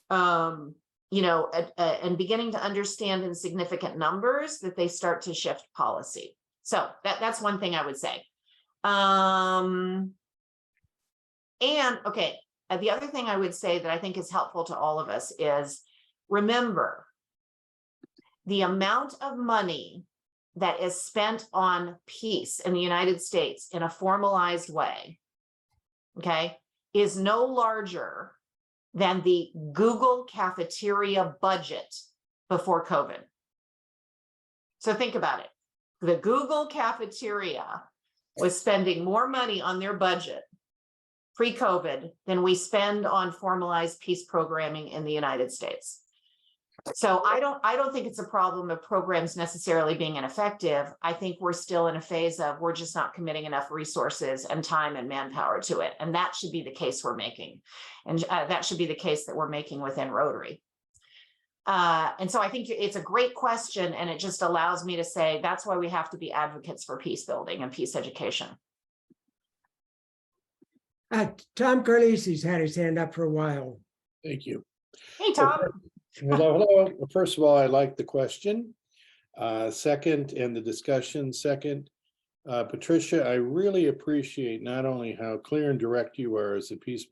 and beginning to understand in significant numbers that they start to shift policy. So that's one thing I would say. And okay, the other thing I would say that I think is helpful to all of us is remember the amount of money that is spent on peace in the United States in a formalized way, okay, is no larger than the Google cafeteria budget before COVID. So think about it. The Google cafeteria was spending more money on their budget pre-COVID than we spend on formalized peace programming in the United States. So I don't think it's a problem of programs necessarily being ineffective. I think we're still in a phase of we're just not committing enough resources and time and manpower to it. And that should be the case we're making. And that should be the case that we're making within Rotary. And so I think it's a great question, and it just allows me to say that's why we have to be advocates for peace building and peace education. Tom Carlisi's had his hand up for a while. Thank you. Hey, Tom. Hello, hello. First of all, I like the question. Second, and the discussion. Second, Patricia, I really appreciate not only how clear and direct you are as a peace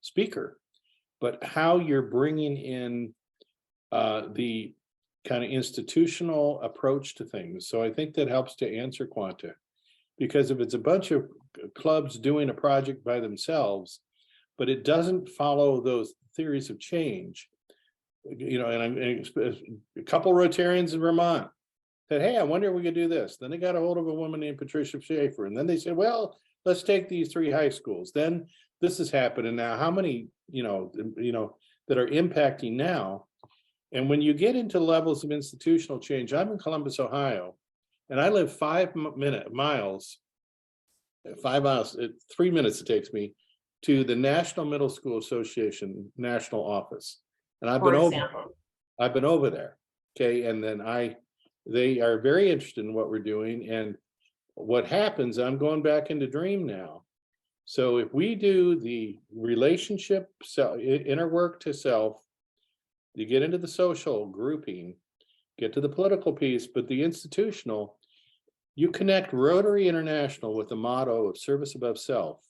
speaker, but how you're bringing in the kind of institutional approach to things. So I think that helps to answer Quanta, because if it's a bunch of clubs doing a project by themselves, but it doesn't follow those theories of change, you know, and a couple Rotarians in Vermont said, hey, I wonder if we could do this. Then they got a hold of a woman named Patricia Shafer. And then they said, well, let's take these 3 high schools. Then this is happening now. How many, you know, that are impacting now? And when you get into levels of institutional change, I'm in Columbus, Ohio, and I live 5 miles, 3 minutes it takes me to the National Middle School Association national office. And I've been over there. Okay. And then they are very interested in what we're doing. And what happens, I'm going back into Dream now. So if we do the relationship, inner work to self, you get into the social grouping, get to the political piece, but the institutional, you connect Rotary International with the motto of service above self,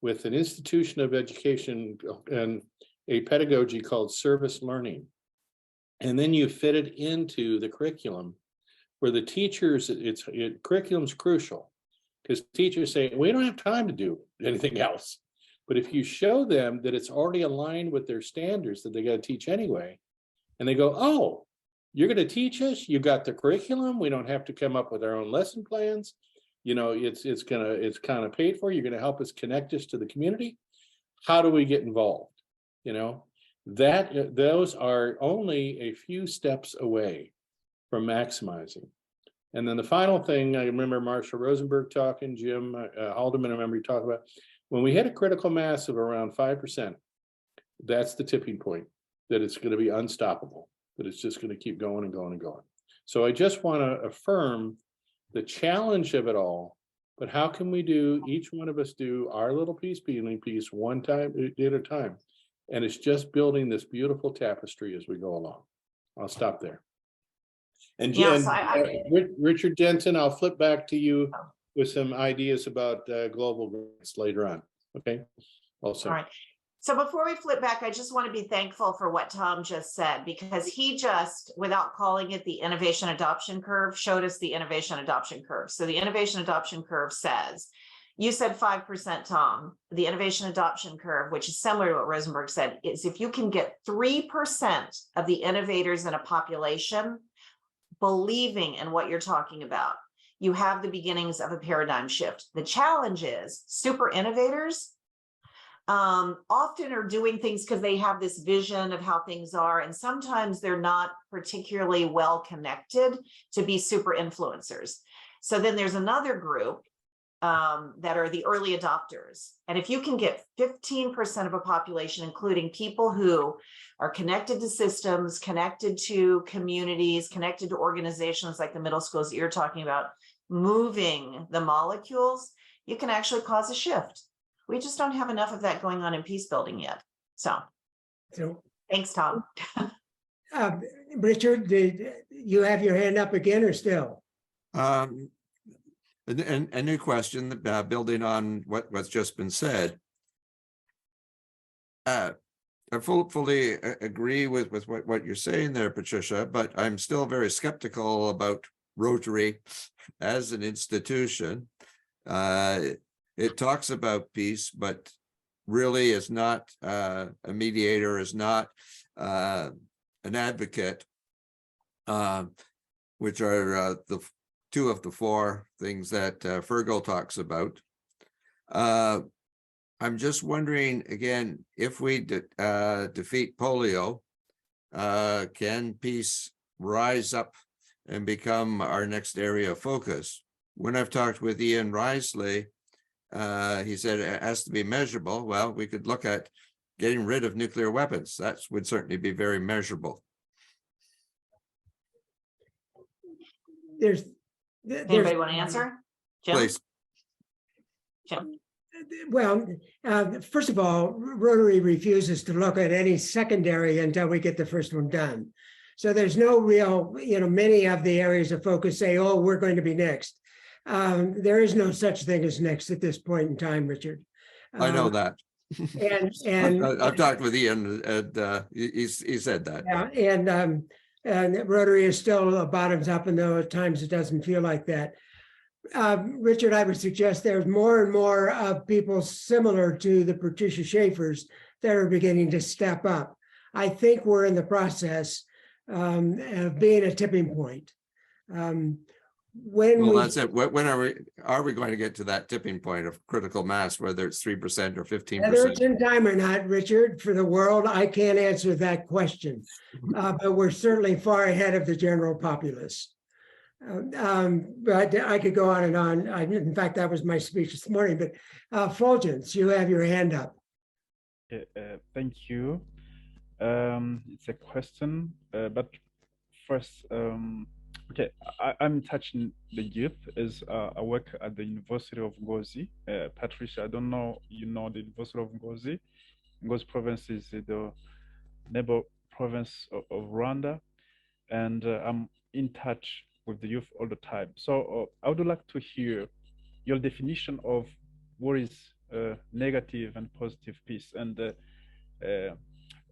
with an institution of education and a pedagogy called service learning. And then you fit it into the curriculum where the teachers, curriculum's crucial, because teachers say, we don't have time to do anything else. But if you show them that it's already aligned with their standards that they got to teach anyway, and they go, oh, you're going to teach us, you got the curriculum, we don't have to come up with our own lesson plans, you know, it's kind of paid for, you're going to help us connect us to the community. How do we get involved? You know, those are only a few steps away from maximizing. And then the final thing, I remember Marshall Rosenberg talking, Jim Haldeman, I remember you talking about, when we hit a critical mass of around 5%, that's the tipping point, that it's going to be unstoppable, that it's just going to keep going and going and going. So I just want to affirm the challenge of it all, but how can we do, each one of us do our little peace building piece one time at a time? And it's just building this beautiful tapestry as we go along. I'll stop there. And Yes, Richard Denton, I'll flip back to you with some ideas about global grants later on. Okay. Also. All right. So before we flip back, I just want to be thankful for what Tom just said, because he just, without calling it the innovation adoption curve, showed us the innovation adoption curve. So the innovation adoption curve says, you said 5%, Tom. The innovation adoption curve, which is similar to what Rosenberg said, is if you can get 3% of the innovators in a population believing in what you're talking about, you have the beginnings of a paradigm shift. The challenge is super innovators often are doing things because they have this vision of how things are, and sometimes they're not particularly well connected to be super influencers. So then there's another group that are the early adopters. And if you can get 15% of a population, including people who are connected to systems, connected to communities, connected to organizations like the middle schools that you're talking about, moving the molecules, you can actually cause a shift. We just don't have enough of that going on in peace building yet. So thanks, Tom. Richard, did you have your hand up again or still? A new question, building on what's just been said. I fully agree with what you're saying there, Patricia, but I'm still very skeptical about Rotary as an institution. It talks about peace, but really is not a mediator, is not an advocate, which are the 2 of the 4 things that Fergal talks about. I'm just wondering, again, if we defeat polio, Can peace rise up and become our next area of focus? When I've talked with Ian Risley, he said it has to be measurable. Well, we could look at getting rid of nuclear weapons. That would certainly be very measurable. Anybody want to answer? Jim? Please. Jim? Well, first of all, Rotary refuses to look at any secondary until we get the first one done. So there's no real, many of the areas of focus say, oh, we're going to be next. There is no such thing as next at this point in time, Richard. I know that. And I've talked with Ian, and he said that. Yeah, and Rotary is still bottoms up, and though at times it doesn't feel like that. Richard, I would suggest there's more and more people similar to the Patricia Shafers that are beginning to step up. I think we're in the process of being a tipping point. That's it. When are we going to get to that tipping point of critical mass, whether it's 3% or 15%? Whether it's in time or not, Richard, for the world, I can't answer that question. But we're certainly far ahead of the general populace. But I could go on and on. In fact, that was my speech this morning. But Fulgence, you have your hand up. Thank you. It's a question, but first, okay, I'm touching the youth as I work at the University of Ngozi. Patricia, I don't know, the University of Ngozi. Ngozi province is the neighbor province of Rwanda, and I'm in touch with the youth all the time. So I would like to hear your definition of what is negative and positive peace. And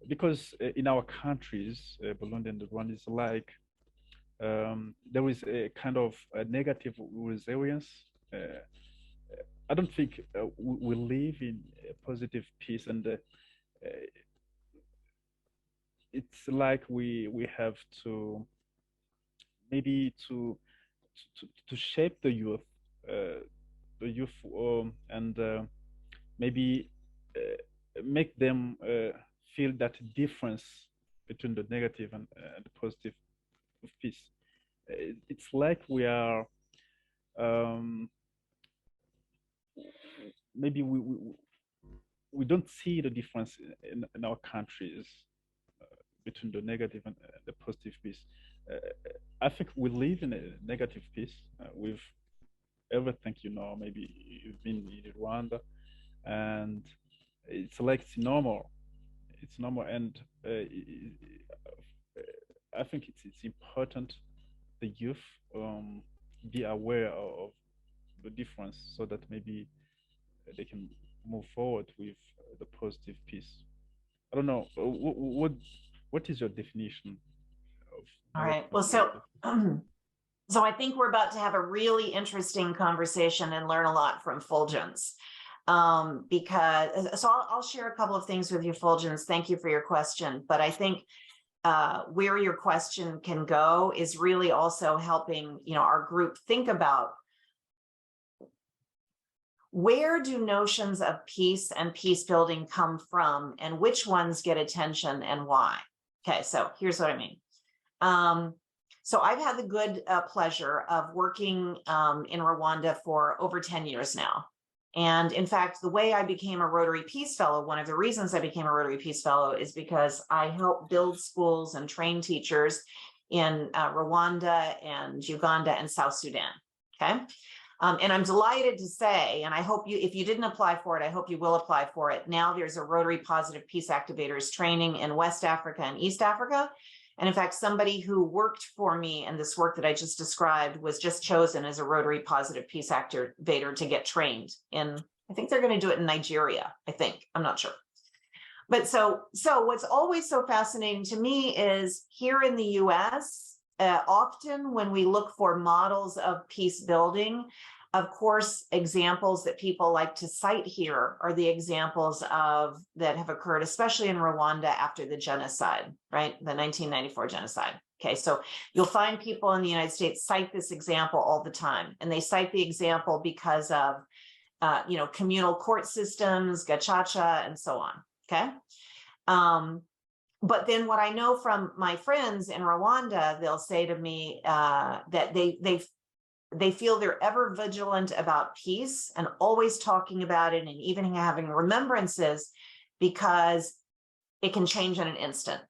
because in our countries, Burundi and Rwanda, is like, there is a kind of a negative resilience. I don't think we live in a positive peace, and it's like we have to maybe to shape the youth, and maybe make them feel that difference between the negative and the positive of peace. It's like we are maybe we don't see the difference in our countries between the negative and the positive peace. I think we live in a negative peace with everything, maybe you've been in Rwanda, and it's like it's normal. It's normal, and I think it's important the youth be aware of the difference, so that maybe they can move forward with the positive peace. I don't know, what is your definition of? All right, well, so I think we're about to have a really interesting conversation and learn a lot from Fulgence. Because I'll share a couple of things with you, Fulgence. Thank you for your question. But I think where your question can go is really also helping, our group think about, where do notions of peace and peace building come from, and which ones get attention and why? Okay, so here's what I mean. So I've had the good pleasure of working in Rwanda for over 10 years now. And in fact, the way I became a Rotary Peace Fellow, one of the reasons I became a Rotary Peace Fellow is because I help build schools and train teachers in Rwanda and Uganda and South Sudan, okay? And I'm delighted to say, and I hope if you didn't apply for it, I hope you will apply for it. Now there's a Rotary Positive Peace Activators training in West Africa and East Africa. And in fact, somebody who worked for me in this work that I just described was just chosen as a Rotary Positive Peace Activator to get trained in, I think they're going to do it in Nigeria, I'm not sure. But so what's always so fascinating to me is here in the US, often when we look for models of peace building, of course, examples that people like to cite here are the examples that have occurred, especially in Rwanda after the genocide, right? The 1994 genocide. Okay, so you'll find people in the United States cite this example all the time, and they cite the example because of, communal court systems, gacaca, and so on. Okay. But then what I know from my friends in Rwanda, they'll say to me that they feel they're ever vigilant about peace and always talking about it and even having remembrances because it can change in an instant.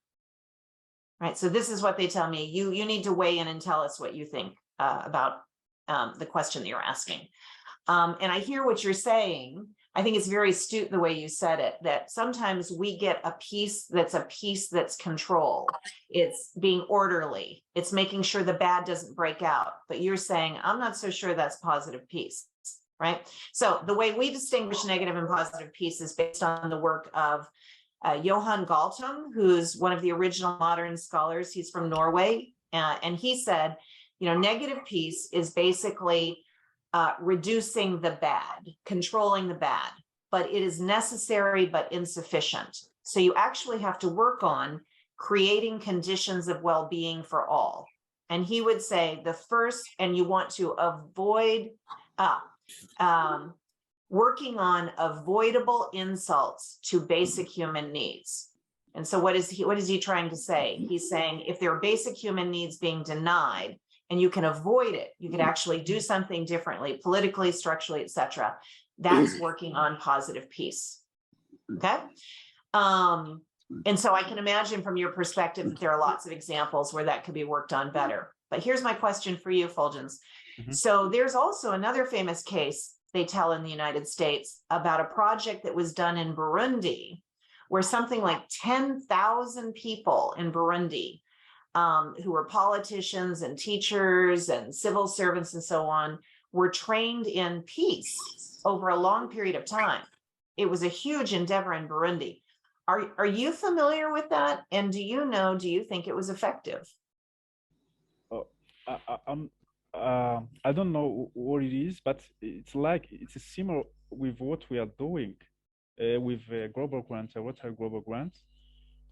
Right. So this is what they tell me. You need to weigh in and tell us what you think about the question that you're asking. And I hear what you're saying. I think it's very astute the way you said it, that sometimes we get a peace that's control. It's being orderly. It's making sure the bad doesn't break out. But you're saying, I'm not so sure that's positive peace, right? So the way we distinguish negative and positive peace is based on the work of Johan Galtung, who's one of the original modern scholars. He's from Norway. And he said, negative peace is basically reducing the bad, controlling the bad, but it is necessary but insufficient. So you actually have to work on creating conditions of well-being for all. And he would say the first, and you want to avoid working on avoidable insults to basic human needs. And so what is he trying to say? He's saying if there are basic human needs being denied, and you can avoid it, you can actually do something differently, politically, structurally, etc. That's working on positive peace. Okay. And so I can imagine from your perspective that there are lots of examples where that could be worked on better. But here's my question for you, Fulgens. So there's also another famous case they tell in the United States about a project that was done in Burundi, where something like 10,000 people in Burundi who were politicians and teachers and civil servants and so on, were trained in peace over a long period of time. It was a huge endeavor in Burundi. Are you familiar with that? And do you think it was effective? I don't know what it is, but it's similar with what we are doing with global grants, Rotary global grants.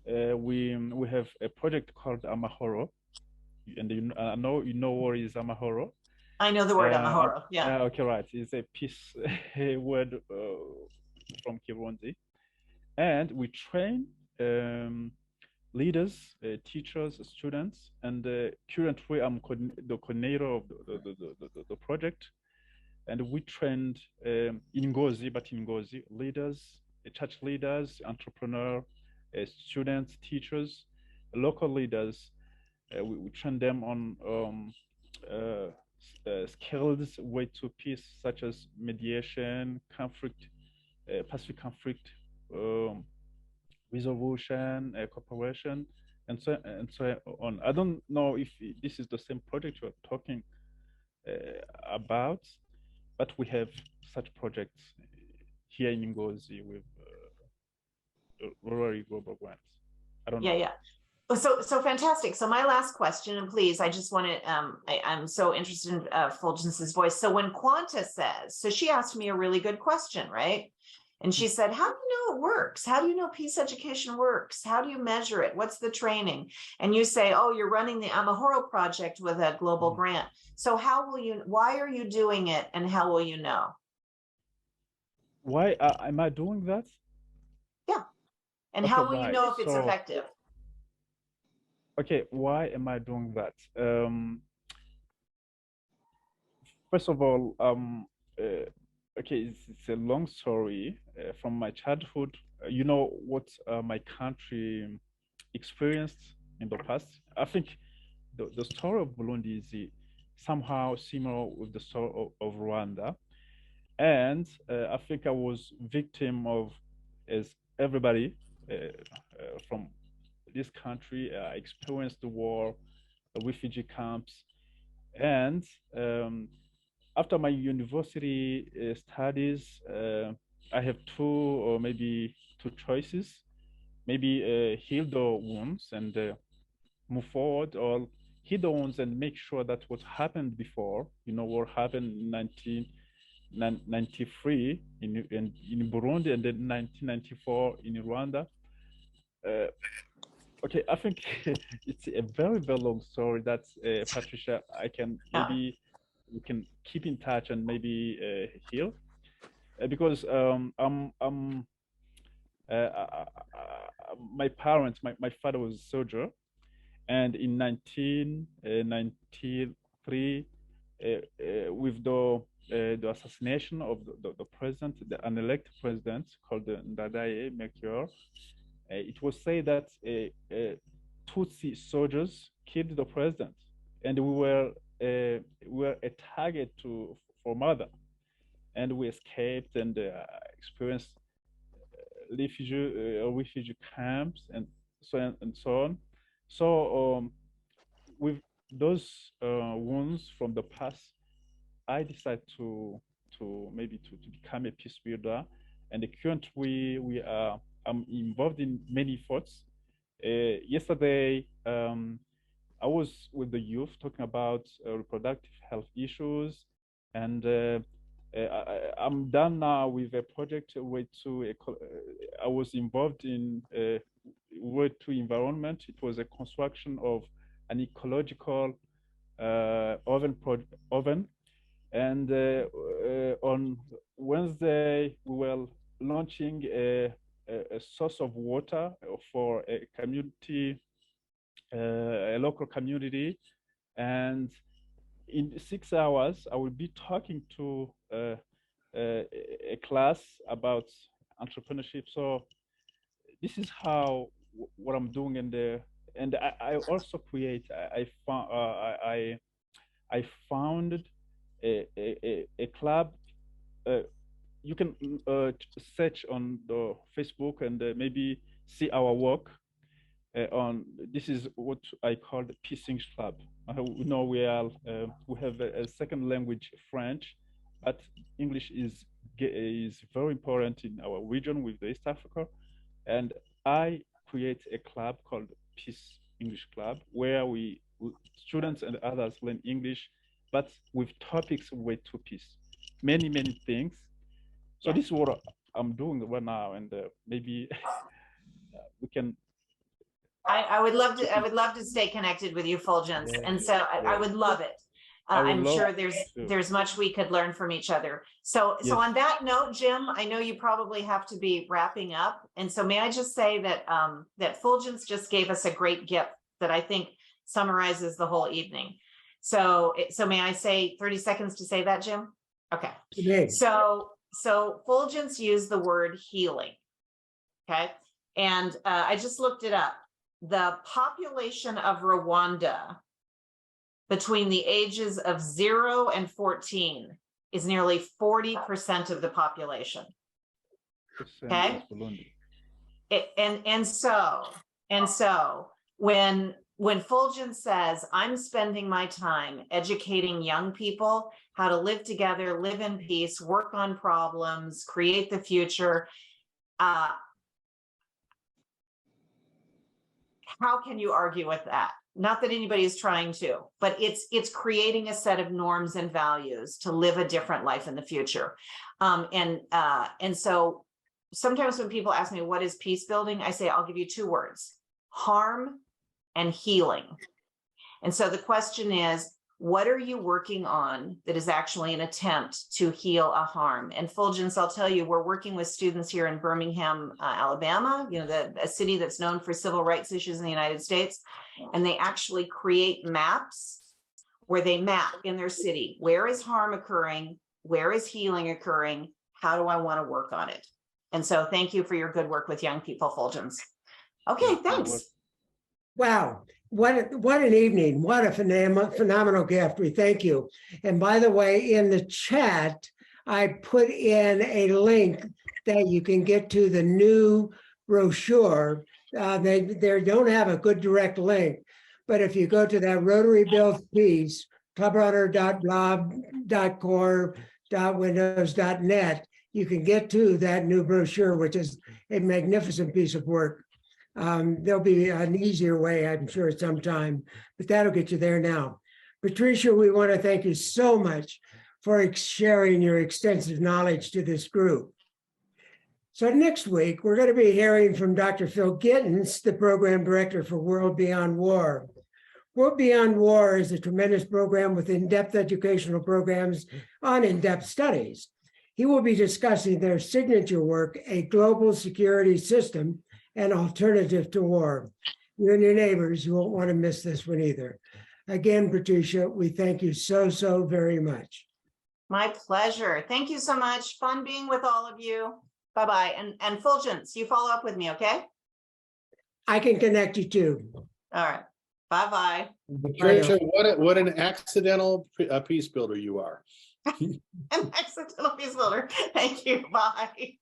We have a project called Amahoro, and I know you know what is Amahoro. I know the word Amahoro. Yeah. Okay, right. It's a peace word from Kirundi, and we train leaders, teachers, students, and currently I'm the coordinator of the project, and we trained in Ngozi, leaders, church leaders, entrepreneurs, students, teachers, local leaders. We train them on skills way to peace, such as mediation, conflict, pacific conflict resolution, cooperation, and so on. I don't know if this is the same project you're talking about, but we have such projects here in Ngozi with Rotary Global Grants. I don't know. Yeah. So fantastic. So my last question, and please, I just want to, I'm so interested in Fulgens's voice. So when Quanta says, so she asked me a really good question, right? And she said, how do you know it works? How do you know peace education works? How do you measure it? What's the training? And you say, oh, you're running the Amahoro project with a global grant. So why are you doing it? And how will you know? Why am I doing that? Yeah. And Okay, how will you right. know if it's effective? Okay, why am I doing that? First of all, okay, it's a long story from my childhood. You know what my country experienced in the past. I think the story of Burundi is somehow similar with the story of Rwanda. And I think I was victim of, as everybody from this country, experienced the war, the refugee camps. And after my university studies, I have two or maybe two choices. Maybe heal the wounds and move forward, or heal the wounds and make sure that what happened before, what happened in 1993 in Burundi and then 1994 in Rwanda. Okay, I think it's a very, very long story that Patricia, maybe we can keep in touch and maybe heal, because my parents, my father was a soldier, and in 1993, with the assassination of the president, the unelected president called Ndadaye Melchior, it was said that Tutsi soldiers killed the president, and we were a target for murder, and we escaped and experienced refugee camps and so on. So with those wounds from the past, I decided to become a peace builder, and currently I'm involved in many efforts. Yesterday, I was with the youth talking about reproductive health issues, and I'm done now with a project I was involved in Way to Environment. It was a construction of an ecological oven. And on Wednesday, we were launching a source of water for a community, a local community. And in 6 hours, I will be talking to a class about entrepreneurship. So this is what I'm doing, and I also create. I founded a club. You can search on the Facebook and maybe see our work. This is what I call the Peace English Club. We know we have a second language, French, but English is very important in our region with the East Africa, and I create a club called Peace English Club where students and others learn English, but with topics way to peace, many things. So this is what I'm doing right now, and maybe we can. I would love to stay connected with you, Fulgence, and so I would love it. I'm sure there's much we could learn from each other. So on that note, Jim, I know you probably have to be wrapping up, and so may I just say that that Fulgence just gave us a great gift that I think summarizes the whole evening. So may I say 30 seconds to say that, Jim? Okay. So Fulgence used the word healing. Okay, and I just looked it up. The population of Rwanda between the ages of 0 and 14 is nearly 40% of the population. Okay. And so when Fulgence says, I'm spending my time educating young people how to live together, live in peace, work on problems, create the future, how can you argue with that? Not that anybody is trying to, but it's creating a set of norms and values to live a different life in the future. And so sometimes when people ask me, what is peace building? I say, I'll give you 2 words, harm and healing. And so the question is, what are you working on that is actually an attempt to heal a harm? And Fulgence, I'll tell you, we're working with students here in Birmingham, Alabama, a city that's known for civil rights issues in the United States. And they actually create maps where they map in their city, where is harm occurring? Where is healing occurring? How do I want to work on it? And so thank you for your good work with young people, Fulgence. Okay, thanks. Wow. What an evening. What a phenomenal gift. We thank you. And by the way, in the chat, I put in a link that you can get to the new brochure. They don't have a good direct link, but if you go to that Rotary Build Peace, clubrunner.blog.core.windows.net, you can get to that new brochure, which is a magnificent piece of work. There'll be an easier way, I'm sure, sometime, but that'll get you there now. Patricia, we want to thank you so much for sharing your extensive knowledge to this group. So next week, we're going to be hearing from Dr. Phil Gittens, the program director for World Beyond War. World Beyond War is a tremendous program with in-depth educational programs on in-depth studies. He will be discussing their signature work, A Global Security System an alternative to war. You and your neighbors, you won't want to miss this one either. Again, Patricia, we thank you so, so very much. My pleasure. Thank you so much. Fun being with all of you. Bye-bye. And Fulgence, you follow up with me, okay? I can connect you too. All right. Bye-bye. Patricia, what an accidental peace builder you are. An accidental peace builder. Thank you. Bye.